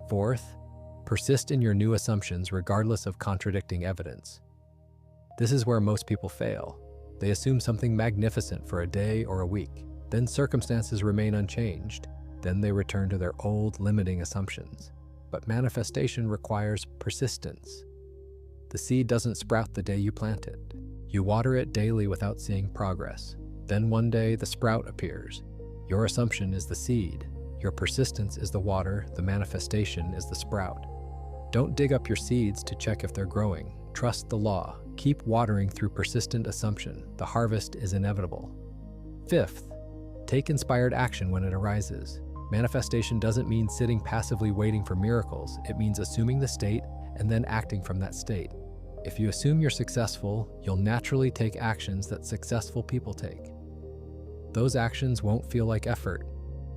Fourth, persist in your new assumptions regardless of contradicting evidence. This is where most people fail. They assume something magnificent for a day or a week. Then circumstances remain unchanged. Then they return to their old limiting assumptions. But manifestation requires persistence. The seed doesn't sprout the day you plant it. You water it daily without seeing progress. Then one day the sprout appears. Your assumption is the seed. Your persistence is the water. The manifestation is the sprout. Don't dig up your seeds to check if they're growing. Trust the law. Keep watering through persistent assumption. The harvest is inevitable. Fifth, take inspired action when it arises. Manifestation doesn't mean sitting passively waiting for miracles. It means assuming the state and then acting from that state. If you assume you're successful, you'll naturally take actions that successful people take. Those actions won't feel like effort.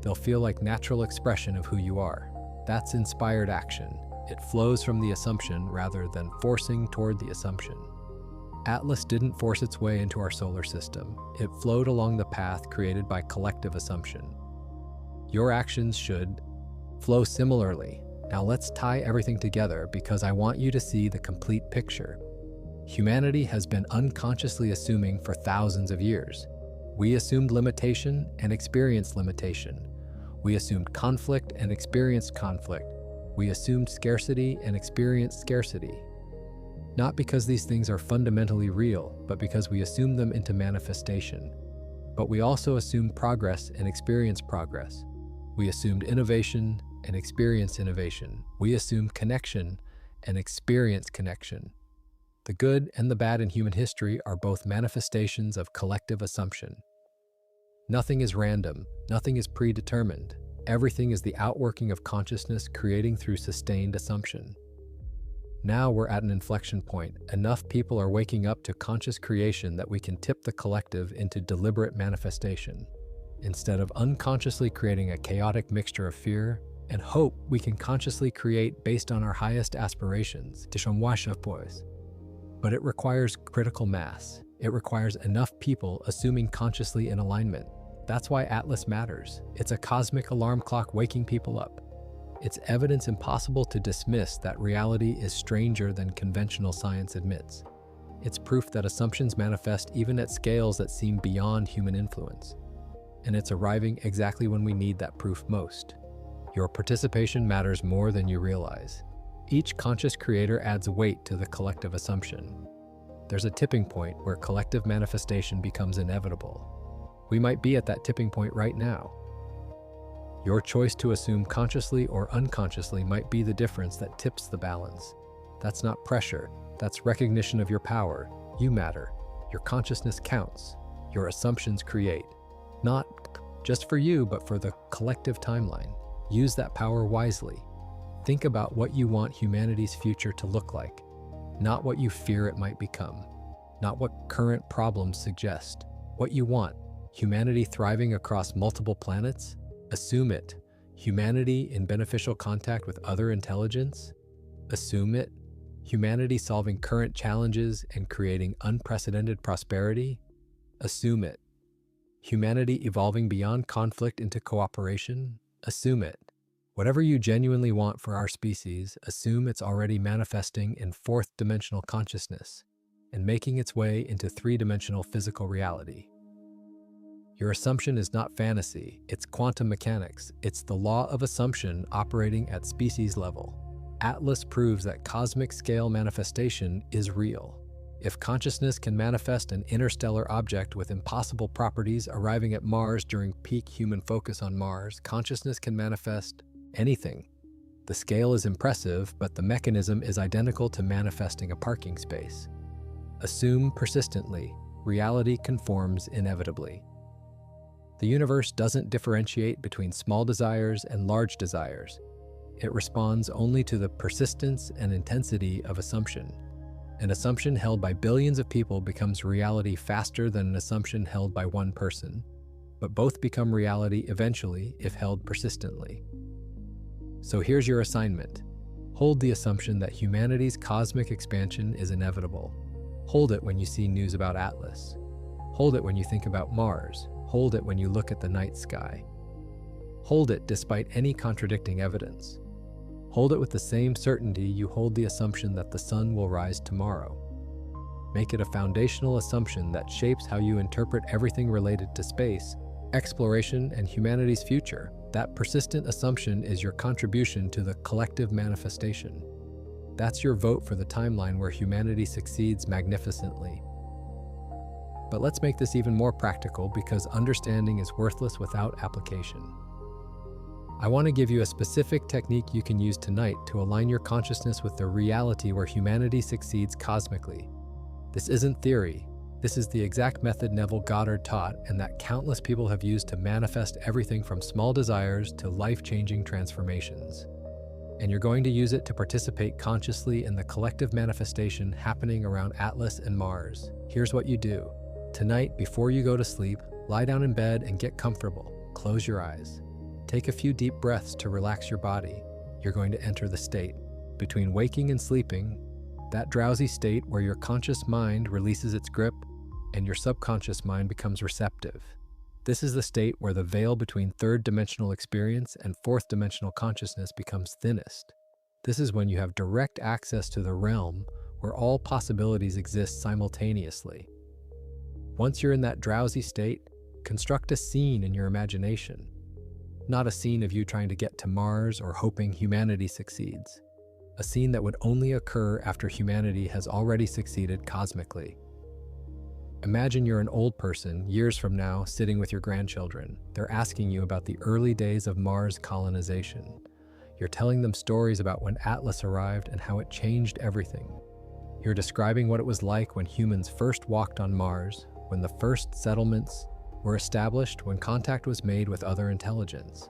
They'll feel like natural expression of who you are. That's inspired action. It flows from the assumption rather than forcing toward the assumption. Atlas didn't force its way into our solar system. It flowed along the path created by collective assumption. Your actions should flow similarly. Now let's tie everything together because I want you to see the complete picture. Humanity has been unconsciously assuming for thousands of years. We assumed limitation and experienced limitation. We assumed conflict and experienced conflict. We assumed scarcity and experienced scarcity. Not because these things are fundamentally real, but because we assume them into manifestation. But we also assumed progress and experienced progress. We assumed innovation and experienced innovation. We assumed connection and experienced connection. The good and the bad in human history are both manifestations of collective assumption. Nothing is random. Nothing is predetermined. Everything is the outworking of consciousness creating through sustained assumption. Now we're at an inflection point. Enough people are waking up to conscious creation that we can tip the collective into deliberate manifestation. Instead of unconsciously creating a chaotic mixture of fear and hope, we can consciously create based on our highest aspirations. But it requires critical mass. It requires enough people assuming consciously in alignment. That's why Atlas matters. It's a cosmic alarm clock waking people up. It's evidence impossible to dismiss that reality is stranger than conventional science admits. It's proof that assumptions manifest even at scales that seem beyond human influence. And it's arriving exactly when we need that proof most. Your participation matters more than you realize. Each conscious creator adds weight to the collective assumption. There's a tipping point where collective manifestation becomes inevitable. We might be at that tipping point right now. Your choice to assume consciously or unconsciously might be the difference that tips the balance. That's not pressure. That's recognition of your power. You matter. Your consciousness counts. Your assumptions create. Not just for you, but for the collective timeline. Use that power wisely. Think about what you want humanity's future to look like, not what you fear it might become, not what current problems suggest. What you want, humanity thriving across multiple planets? Assume it. Humanity in beneficial contact with other intelligence? Assume it. Humanity solving current challenges and creating unprecedented prosperity? Assume it. Humanity evolving beyond conflict into cooperation? Assume it. Whatever you genuinely want for our species, assume it's already manifesting in fourth-dimensional consciousness and making its way into three-dimensional physical reality. Your assumption is not fantasy, it's quantum mechanics. It's the law of assumption operating at species level. Atlas proves that cosmic scale manifestation is real. If consciousness can manifest an interstellar object with impossible properties arriving at Mars during peak human focus on Mars, consciousness can manifest anything. The scale is impressive, but the mechanism is identical to manifesting a parking space. Assume persistently. Reality conforms inevitably. The universe doesn't differentiate between small desires and large desires. It responds only to the persistence and intensity of assumption. An assumption held by billions of people becomes reality faster than an assumption held by one person, but both become reality eventually if held persistently. So here's your assignment. Hold the assumption that humanity's cosmic expansion is inevitable. Hold it when you see news about Atlas. Hold it when you think about Mars. Hold it when you look at the night sky. Hold it despite any contradicting evidence. Hold it with the same certainty you hold the assumption that the sun will rise tomorrow. Make it a foundational assumption that shapes how you interpret everything related to space, exploration, and humanity's future. That persistent assumption is your contribution to the collective manifestation. That's your vote for the timeline where humanity succeeds magnificently. But let's make this even more practical because understanding is worthless without application. I want to give you a specific technique you can use tonight to align your consciousness with the reality where humanity succeeds cosmically. This isn't theory. This is the exact method Neville Goddard taught and that countless people have used to manifest everything from small desires to life-changing transformations. And you're going to use it to participate consciously in the collective manifestation happening around Atlas and Mars. Here's what you do. Tonight, before you go to sleep, lie down in bed and get comfortable. Close your eyes. Take a few deep breaths to relax your body. You're going to enter the state between waking and sleeping, that drowsy state where your conscious mind releases its grip and your subconscious mind becomes receptive. This is the state where the veil between third-dimensional experience and fourth-dimensional consciousness becomes thinnest. This is when you have direct access to the realm where all possibilities exist simultaneously. Once you're in that drowsy state, construct a scene in your imagination. Not a scene of you trying to get to Mars or hoping humanity succeeds. A scene that would only occur after humanity has already succeeded cosmically. Imagine you're an old person, years from now, sitting with your grandchildren. They're asking you about the early days of Mars colonization. You're telling them stories about when Atlas arrived and how it changed everything. You're describing what it was like when humans first walked on Mars, when the first settlements were established, when contact was made with other intelligence.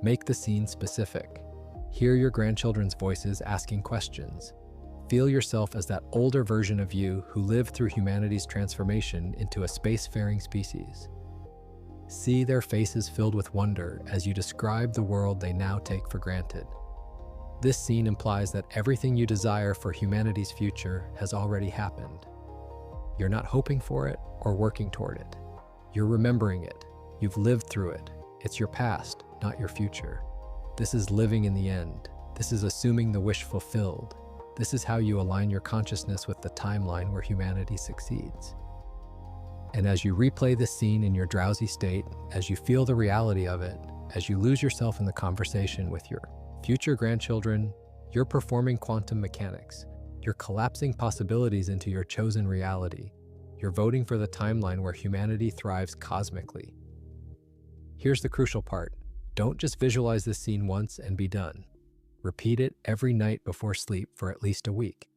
Make the scene specific. Hear your grandchildren's voices asking questions. Feel yourself as that older version of you who lived through humanity's transformation into a spacefaring species. See their faces filled with wonder as you describe the world they now take for granted. This scene implies that everything you desire for humanity's future has already happened. You're not hoping for it or working toward it. You're remembering it. You've lived through it. It's your past, not your future. This is living in the end. This is assuming the wish fulfilled. This is how you align your consciousness with the timeline where humanity succeeds. And as you replay this scene in your drowsy state, as you feel the reality of it, as you lose yourself in the conversation with your future grandchildren, you're performing quantum mechanics. You're collapsing possibilities into your chosen reality. You're voting for the timeline where humanity thrives cosmically. Here's the crucial part. Don't just visualize this scene once and be done. Repeat it every night before sleep for at least a week.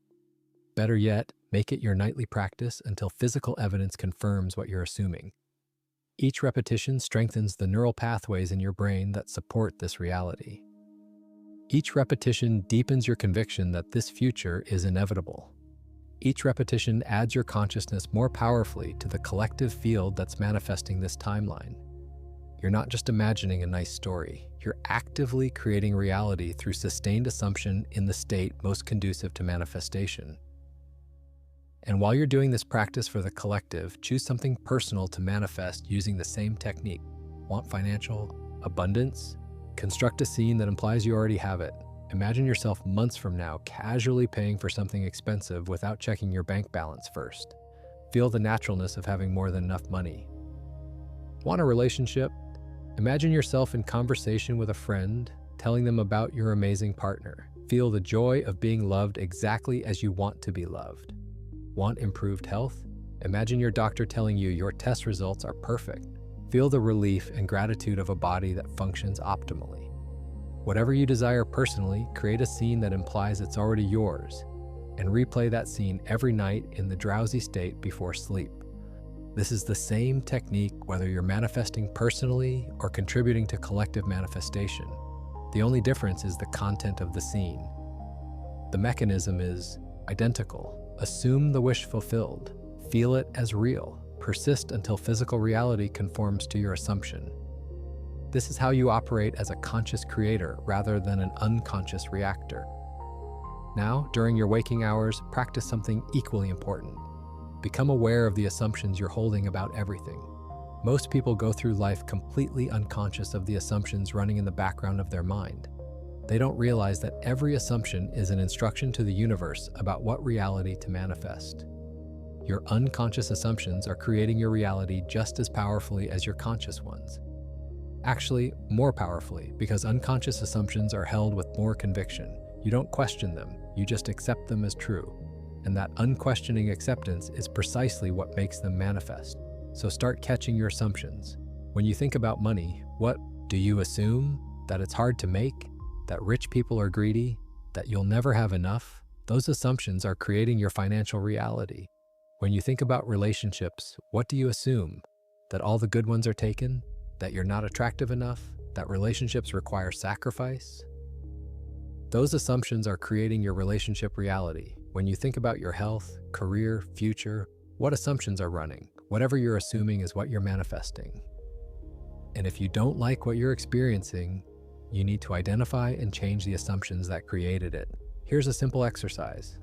Better yet, make it your nightly practice until physical evidence confirms what you're assuming. Each repetition strengthens the neural pathways in your brain that support this reality. Each repetition deepens your conviction that this future is inevitable. Each repetition adds your consciousness more powerfully to the collective field that's manifesting this timeline. You're not just imagining a nice story. You're actively creating reality through sustained assumption in the state most conducive to manifestation. And while you're doing this practice for the collective, choose something personal to manifest using the same technique. Want financial abundance? Construct a scene that implies you already have it. Imagine yourself months from now casually paying for something expensive without checking your bank balance first. Feel the naturalness of having more than enough money. Want a relationship? Imagine yourself in conversation with a friend, telling them about your amazing partner. Feel the joy of being loved exactly as you want to be loved. Want improved health? Imagine your doctor telling you your test results are perfect. Feel the relief and gratitude of a body that functions optimally. Whatever you desire personally, create a scene that implies it's already yours, and replay that scene every night in the drowsy state before sleep. This is the same technique whether you're manifesting personally or contributing to collective manifestation. The only difference is the content of the scene. The mechanism is identical. Assume the wish fulfilled. Feel it as real. Persist until physical reality conforms to your assumption. This is how you operate as a conscious creator rather than an unconscious reactor. Now, during your waking hours, practice something equally important. Become aware of the assumptions you're holding about everything. Most people go through life completely unconscious of the assumptions running in the background of their mind. They don't realize that every assumption is an instruction to the universe about what reality to manifest. Your unconscious assumptions are creating your reality just as powerfully as your conscious ones. Actually, more powerfully, because unconscious assumptions are held with more conviction. You don't question them, you just accept them as true. And that unquestioning acceptance is precisely what makes them manifest. So start catching your assumptions. When you think about money, what do you assume? That it's hard to make? That rich people are greedy? That you'll never have enough? Those assumptions are creating your financial reality. When you think about relationships, what do you assume? That all the good ones are taken? That you're not attractive enough? That relationships require sacrifice? Those assumptions are creating your relationship reality. When you think about your health, career, future, what assumptions are running? Whatever you're assuming is what you're manifesting. And if you don't like what you're experiencing, you need to identify and change the assumptions that created it. Here's a simple exercise.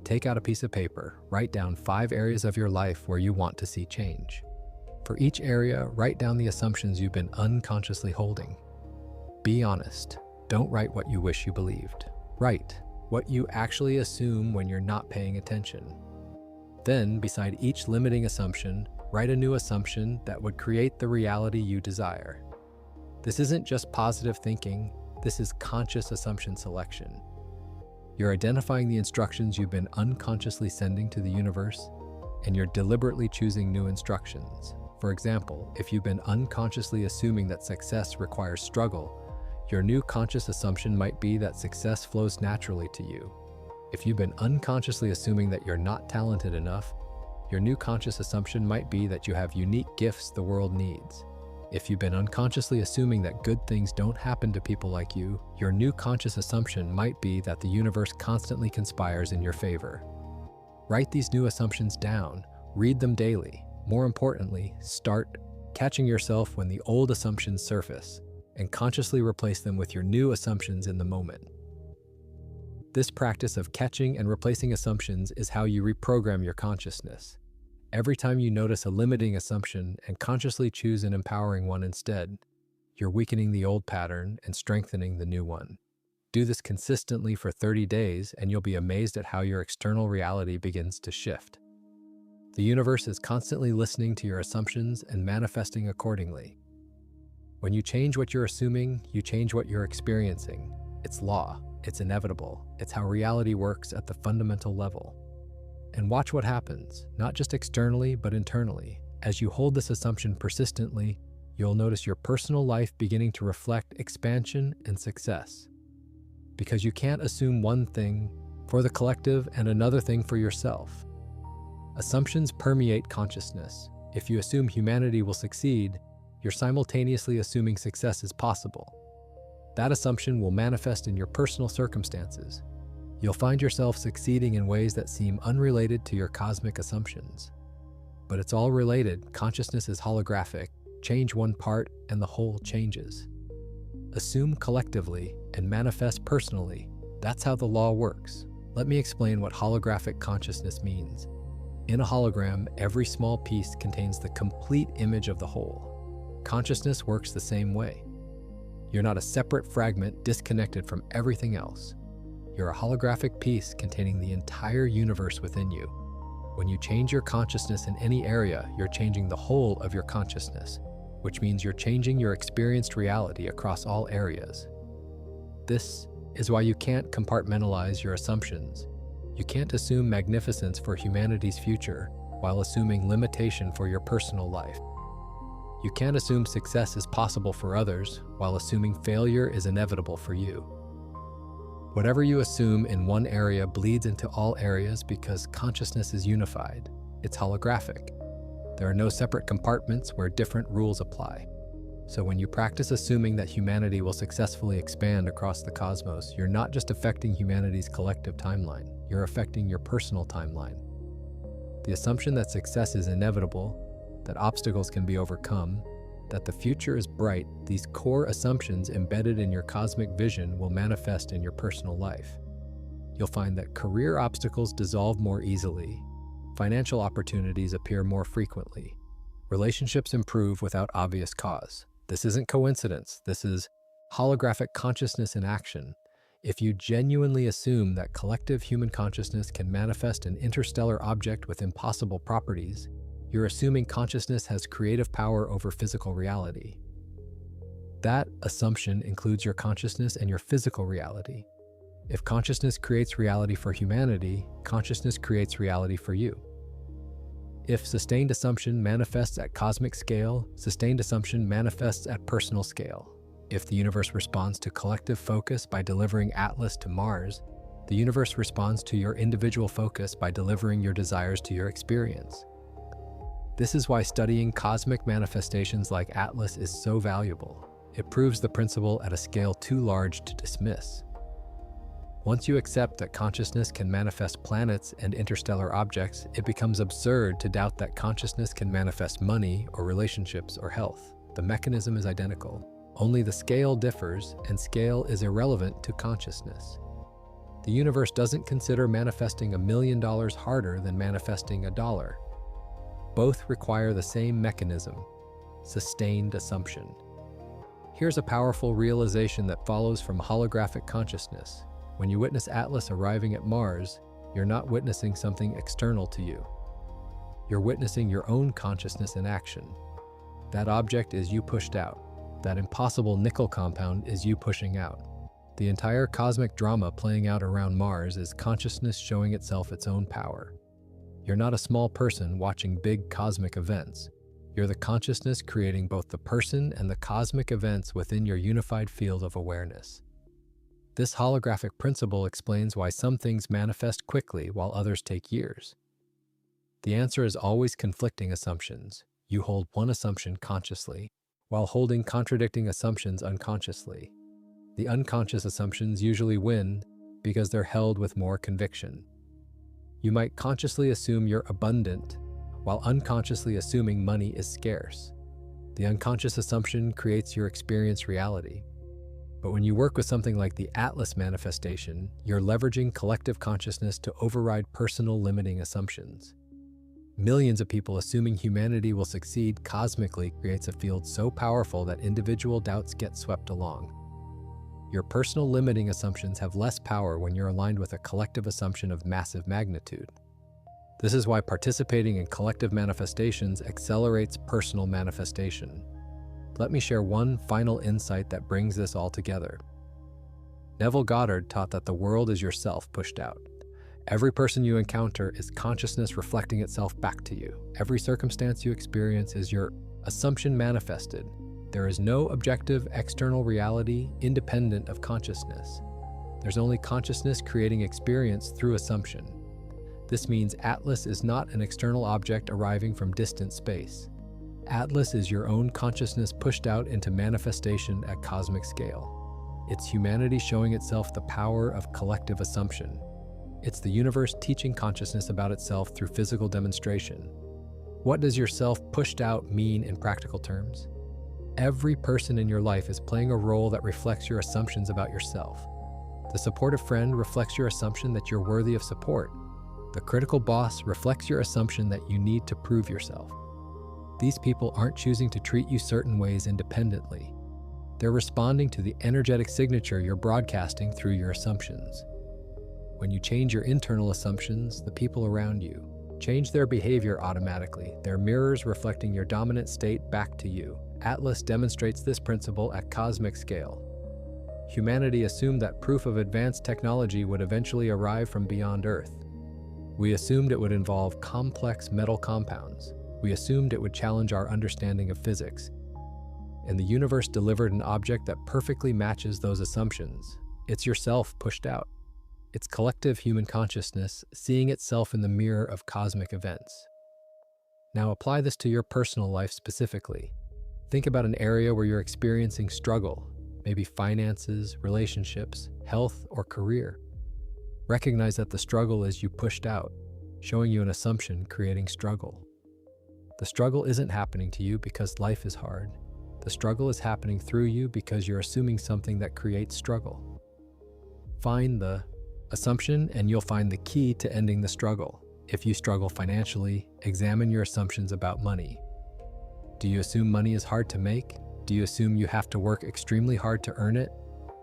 Take out a piece of paper, write down 5 areas of your life where you want to see change. For each area, write down the assumptions you've been unconsciously holding. Be honest. Don't write what you wish you believed. Write what you actually assume when you're not paying attention. Then, beside each limiting assumption, write a new assumption that would create the reality you desire. This isn't just positive thinking, this is conscious assumption selection. You're identifying the instructions you've been unconsciously sending to the universe, and you're deliberately choosing new instructions. For example, if you've been unconsciously assuming that success requires struggle, your new conscious assumption might be that success flows naturally to you. If you've been unconsciously assuming that you're not talented enough, your new conscious assumption might be that you have unique gifts the world needs. If you've been unconsciously assuming that good things don't happen to people like you, your new conscious assumption might be that the universe constantly conspires in your favor. Write these new assumptions down, read them daily. More importantly, start catching yourself when the old assumptions surface, and consciously replace them with your new assumptions in the moment. This practice of catching and replacing assumptions is how you reprogram your consciousness. Every time you notice a limiting assumption and consciously choose an empowering one instead, you're weakening the old pattern and strengthening the new one. Do this consistently for 30 days and you'll be amazed at how your external reality begins to shift. The universe is constantly listening to your assumptions and manifesting accordingly. When you change what you're assuming, you change what you're experiencing. It's law, it's inevitable, it's how reality works at the fundamental level. And watch what happens, not just externally, but internally. As you hold this assumption persistently, you'll notice your personal life beginning to reflect expansion and success. Because you can't assume one thing for the collective and another thing for yourself. Assumptions permeate consciousness. If you assume humanity will succeed, you're simultaneously assuming success is possible. That assumption will manifest in your personal circumstances. You'll find yourself succeeding in ways that seem unrelated to your cosmic assumptions. But it's all related. Consciousness is holographic. Change one part and the whole changes. Assume collectively and manifest personally. That's how the law works. Let me explain what holographic consciousness means. In a hologram, every small piece contains the complete image of the whole. Consciousness works the same way. You're not a separate fragment disconnected from everything else. You're a holographic piece containing the entire universe within you. When you change your consciousness in any area, you're changing the whole of your consciousness, which means you're changing your experienced reality across all areas. This is why you can't compartmentalize your assumptions. You can't assume magnificence for humanity's future while assuming limitation for your personal life. You can't assume success is possible for others while assuming failure is inevitable for you. Whatever you assume in one area bleeds into all areas because consciousness is unified. It's holographic. There are no separate compartments where different rules apply. So when you practice assuming that humanity will successfully expand across the cosmos, you're not just affecting humanity's collective timeline, you're affecting your personal timeline. The assumption that success is inevitable, that obstacles can be overcome, that the future is bright, these core assumptions embedded in your cosmic vision will manifest in your personal life. You'll find that career obstacles dissolve more easily, financial opportunities appear more frequently, relationships improve without obvious cause. This isn't coincidence, this is holographic consciousness in action. If you genuinely assume that collective human consciousness can manifest an interstellar object with impossible properties, you're assuming consciousness has creative power over physical reality. That assumption includes your consciousness and your physical reality. If consciousness creates reality for humanity, consciousness creates reality for you. If sustained assumption manifests at cosmic scale, sustained assumption manifests at personal scale. If the universe responds to collective focus by delivering Atlas to Mars, the universe responds to your individual focus by delivering your desires to your experience. This is why studying cosmic manifestations like Atlas is so valuable. It proves the principle at a scale too large to dismiss. Once you accept that consciousness can manifest planets and interstellar objects, it becomes absurd to doubt that consciousness can manifest money or relationships or health. The mechanism is identical. Only the scale differs, and scale is irrelevant to consciousness. The universe doesn't consider manifesting $1 million harder than manifesting $1. Both require the same mechanism, sustained assumption. Here's a powerful realization that follows from holographic consciousness. When you witness Atlas arriving at Mars, you're not witnessing something external to you. You're witnessing your own consciousness in action. That object is you pushed out. That impossible nickel compound is you pushing out. The entire cosmic drama playing out around Mars is consciousness showing itself its own power. You're not a small person watching big cosmic events. You're the consciousness creating both the person and the cosmic events within your unified field of awareness. This holographic principle explains why some things manifest quickly while others take years. The answer is always conflicting assumptions. You hold one assumption consciously, while holding contradicting assumptions unconsciously. The unconscious assumptions usually win because they're held with more conviction. You might consciously assume you're abundant, while unconsciously assuming money is scarce. The unconscious assumption creates your experience reality. But when you work with something like the Atlas manifestation, you're leveraging collective consciousness to override personal limiting assumptions. Millions of people assuming humanity will succeed cosmically creates a field so powerful that individual doubts get swept along. Your personal limiting assumptions have less power when you're aligned with a collective assumption of massive magnitude. This is why participating in collective manifestations accelerates personal manifestation. Let me share one final insight that brings this all together. Neville Goddard taught that the world is yourself pushed out. Every person you encounter is consciousness reflecting itself back to you. Every circumstance you experience is your assumption manifested. There is no objective external reality independent of consciousness. There's only consciousness creating experience through assumption. This means Atlas is not an external object arriving from distant space. Atlas is your own consciousness pushed out into manifestation at cosmic scale. It's humanity showing itself the power of collective assumption. It's the universe teaching consciousness about itself through physical demonstration. What does yourself pushed out mean in practical terms? Every person in your life is playing a role that reflects your assumptions about yourself. The supportive friend reflects your assumption that you're worthy of support. The critical boss reflects your assumption that you need to prove yourself. These people aren't choosing to treat you certain ways independently. They're responding to the energetic signature you're broadcasting through your assumptions. When you change your internal assumptions, the people around you change their behavior automatically. They're mirrors reflecting your dominant state back to you. Atlas demonstrates this principle at cosmic scale. Humanity assumed that proof of advanced technology would eventually arrive from beyond Earth. We assumed it would involve complex metal compounds. We assumed it would challenge our understanding of physics. And the universe delivered an object that perfectly matches those assumptions. It's yourself pushed out. It's collective human consciousness seeing itself in the mirror of cosmic events. Now apply this to your personal life specifically. Think about an area where you're experiencing struggle, maybe finances, relationships, health, or career. Recognize that the struggle is you pushed out, showing you an assumption creating struggle. The struggle isn't happening to you because life is hard. The struggle is happening through you because you're assuming something that creates struggle. Find the assumption and you'll find the key to ending the struggle. If you struggle financially, examine your assumptions about money. Do you assume money is hard to make? Do you assume you have to work extremely hard to earn it?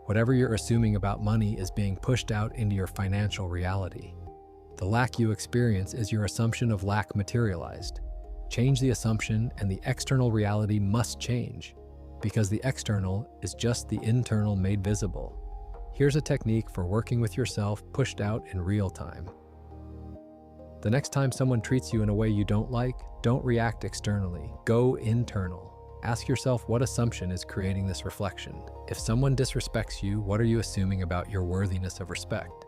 Whatever you're assuming about money is being pushed out into your financial reality. The lack you experience is your assumption of lack materialized. Change the assumption and the external reality must change, because the external is just the internal made visible. Here's a technique for working with yourself pushed out in real time. The next time someone treats you in a way you don't like, don't react externally. Go internal. Ask yourself what assumption is creating this reflection. If someone disrespects you, what are you assuming about your worthiness of respect?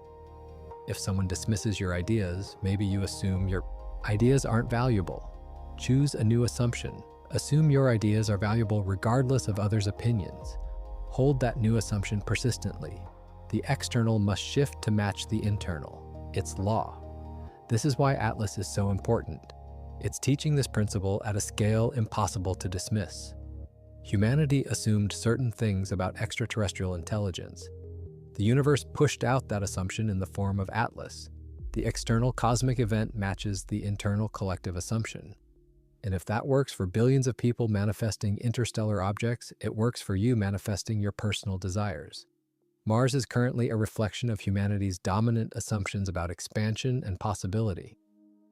If someone dismisses your ideas, maybe you assume your ideas aren't valuable. Choose a new assumption. Assume your ideas are valuable regardless of others' opinions. Hold that new assumption persistently. The external must shift to match the internal. It's law. This is why Atlas is so important. It's teaching this principle at a scale impossible to dismiss. Humanity assumed certain things about extraterrestrial intelligence. The universe pushed out that assumption in the form of Atlas. The external cosmic event matches the internal collective assumption. And if that works for billions of people manifesting interstellar objects, it works for you manifesting your personal desires. Mars is currently a reflection of humanity's dominant assumptions about expansion and possibility.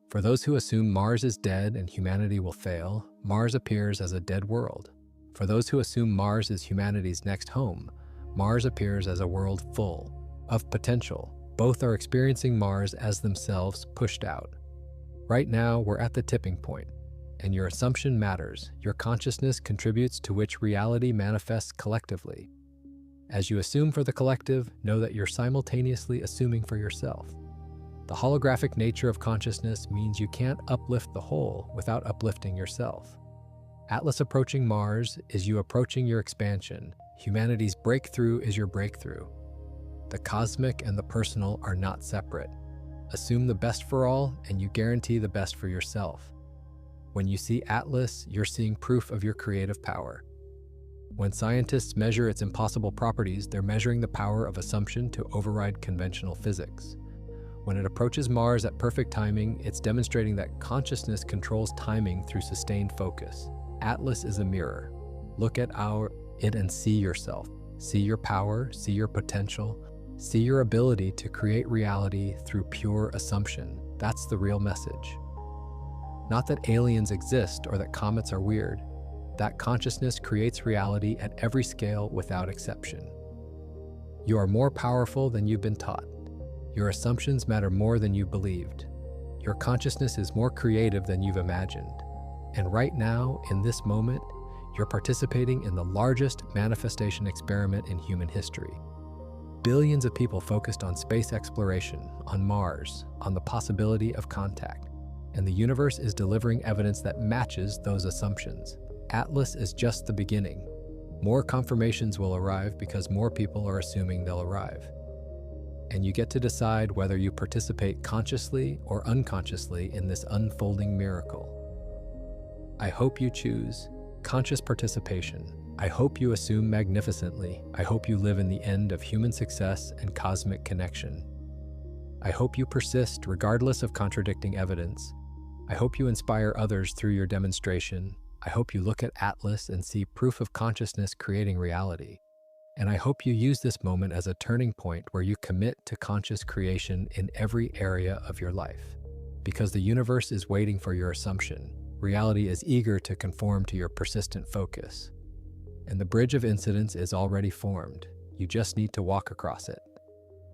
For those who assume Mars is dead and humanity will fail, Mars appears as a dead world. For those who assume Mars is humanity's next home, Mars appears as a world full of potential. Both are experiencing Mars as themselves pushed out. Right now, we're at the tipping point, and your assumption matters. Your consciousness contributes to which reality manifests collectively. As you assume for the collective, know that you're simultaneously assuming for yourself. The holographic nature of consciousness means you can't uplift the whole without uplifting yourself. Atlas approaching Mars is you approaching your expansion. Humanity's breakthrough is your breakthrough. The cosmic and the personal are not separate. Assume the best for all, and you guarantee the best for yourself. When you see Atlas, you're seeing proof of your creative power. When scientists measure its impossible properties, they're measuring the power of assumption to override conventional physics. When it approaches Mars at perfect timing, it's demonstrating that consciousness controls timing through sustained focus. Atlas is a mirror. Look at it and see yourself. See your power, see your potential, see your ability to create reality through pure assumption. That's the real message. Not that aliens exist or that comets are weird. That consciousness creates reality at every scale without exception. You are more powerful than you've been taught. Your assumptions matter more than you believed. Your consciousness is more creative than you've imagined. And right now, in this moment, you're participating in the largest manifestation experiment in human history. Billions of people focused on space exploration, on Mars, on the possibility of contact. And the universe is delivering evidence that matches those assumptions. Atlas is just the beginning. More confirmations will arrive because more people are assuming they'll arrive. And you get to decide whether you participate consciously or unconsciously in this unfolding miracle. I hope you choose conscious participation. I hope you assume magnificently. I hope you live in the end of human success and cosmic connection. I hope you persist regardless of contradicting evidence. I hope you inspire others through your demonstration. I hope you look at Atlas and see proof of consciousness creating reality. And I hope you use this moment as a turning point where you commit to conscious creation in every area of your life. Because the universe is waiting for your assumption. Reality is eager to conform to your persistent focus. And the bridge of incidence is already formed. You just need to walk across it.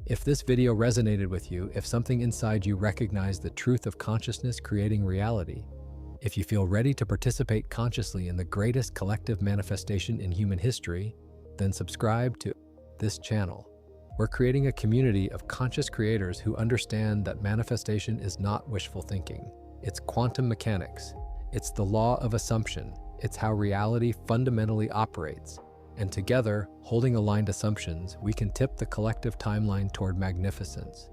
If this video resonated with you, if something inside you recognized the truth of consciousness creating reality, if you feel ready to participate consciously in the greatest collective manifestation in human history, then subscribe to this channel. We're creating a community of conscious creators who understand that manifestation is not wishful thinking. It's quantum mechanics. It's the law of assumption. It's how reality fundamentally operates. And together, holding aligned assumptions, we can tip the collective timeline toward magnificence.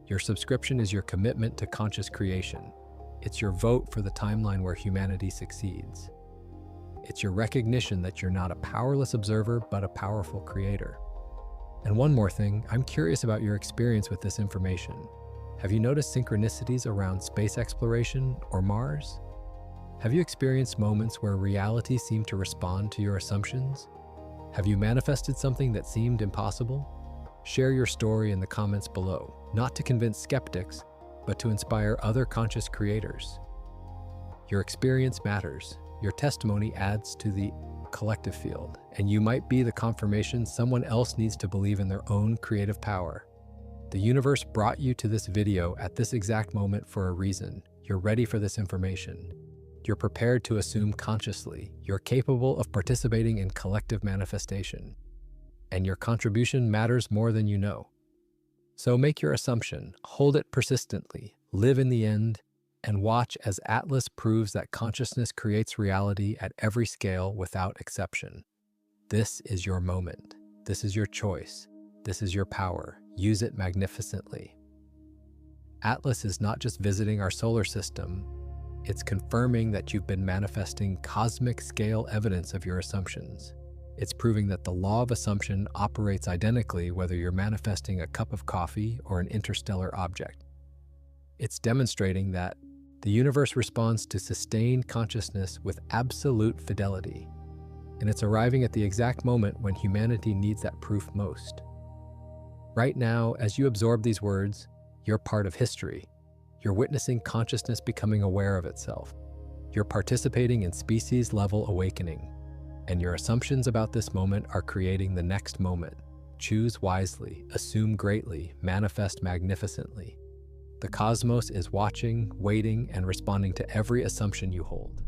Your subscription is your commitment to conscious creation. It's your vote for the timeline where humanity succeeds. It's your recognition that you're not a powerless observer, but a powerful creator. And one more thing, I'm curious about your experience with this information. Have you noticed synchronicities around space exploration or Mars? Have you experienced moments where reality seemed to respond to your assumptions? Have you manifested something that seemed impossible? Share your story in the comments below, not to convince skeptics, but to inspire other conscious creators. Your experience matters. Your testimony adds to the collective field, and you might be the confirmation someone else needs to believe in their own creative power. The universe brought you to this video at this exact moment for a reason. You're ready for this information. You're prepared to assume consciously. You're capable of participating in collective manifestation. And your contribution matters more than you know. So make your assumption, hold it persistently, live in the end, and watch as Atlas proves that consciousness creates reality at every scale without exception. This is your moment. This is your choice. This is your power. Use it magnificently. Atlas is not just visiting our solar system, it's confirming that you've been manifesting cosmic scale evidence of your assumptions. It's proving that the law of assumption operates identically whether you're manifesting a cup of coffee or an interstellar object. It's demonstrating that the universe responds to sustained consciousness with absolute fidelity, and it's arriving at the exact moment when humanity needs that proof most. Right now, as you absorb these words, you're part of history. You're witnessing consciousness becoming aware of itself. You're participating in species-level awakening, and your assumptions about this moment are creating the next moment. Choose wisely, assume greatly, manifest magnificently. The cosmos is watching, waiting, and responding to every assumption you hold.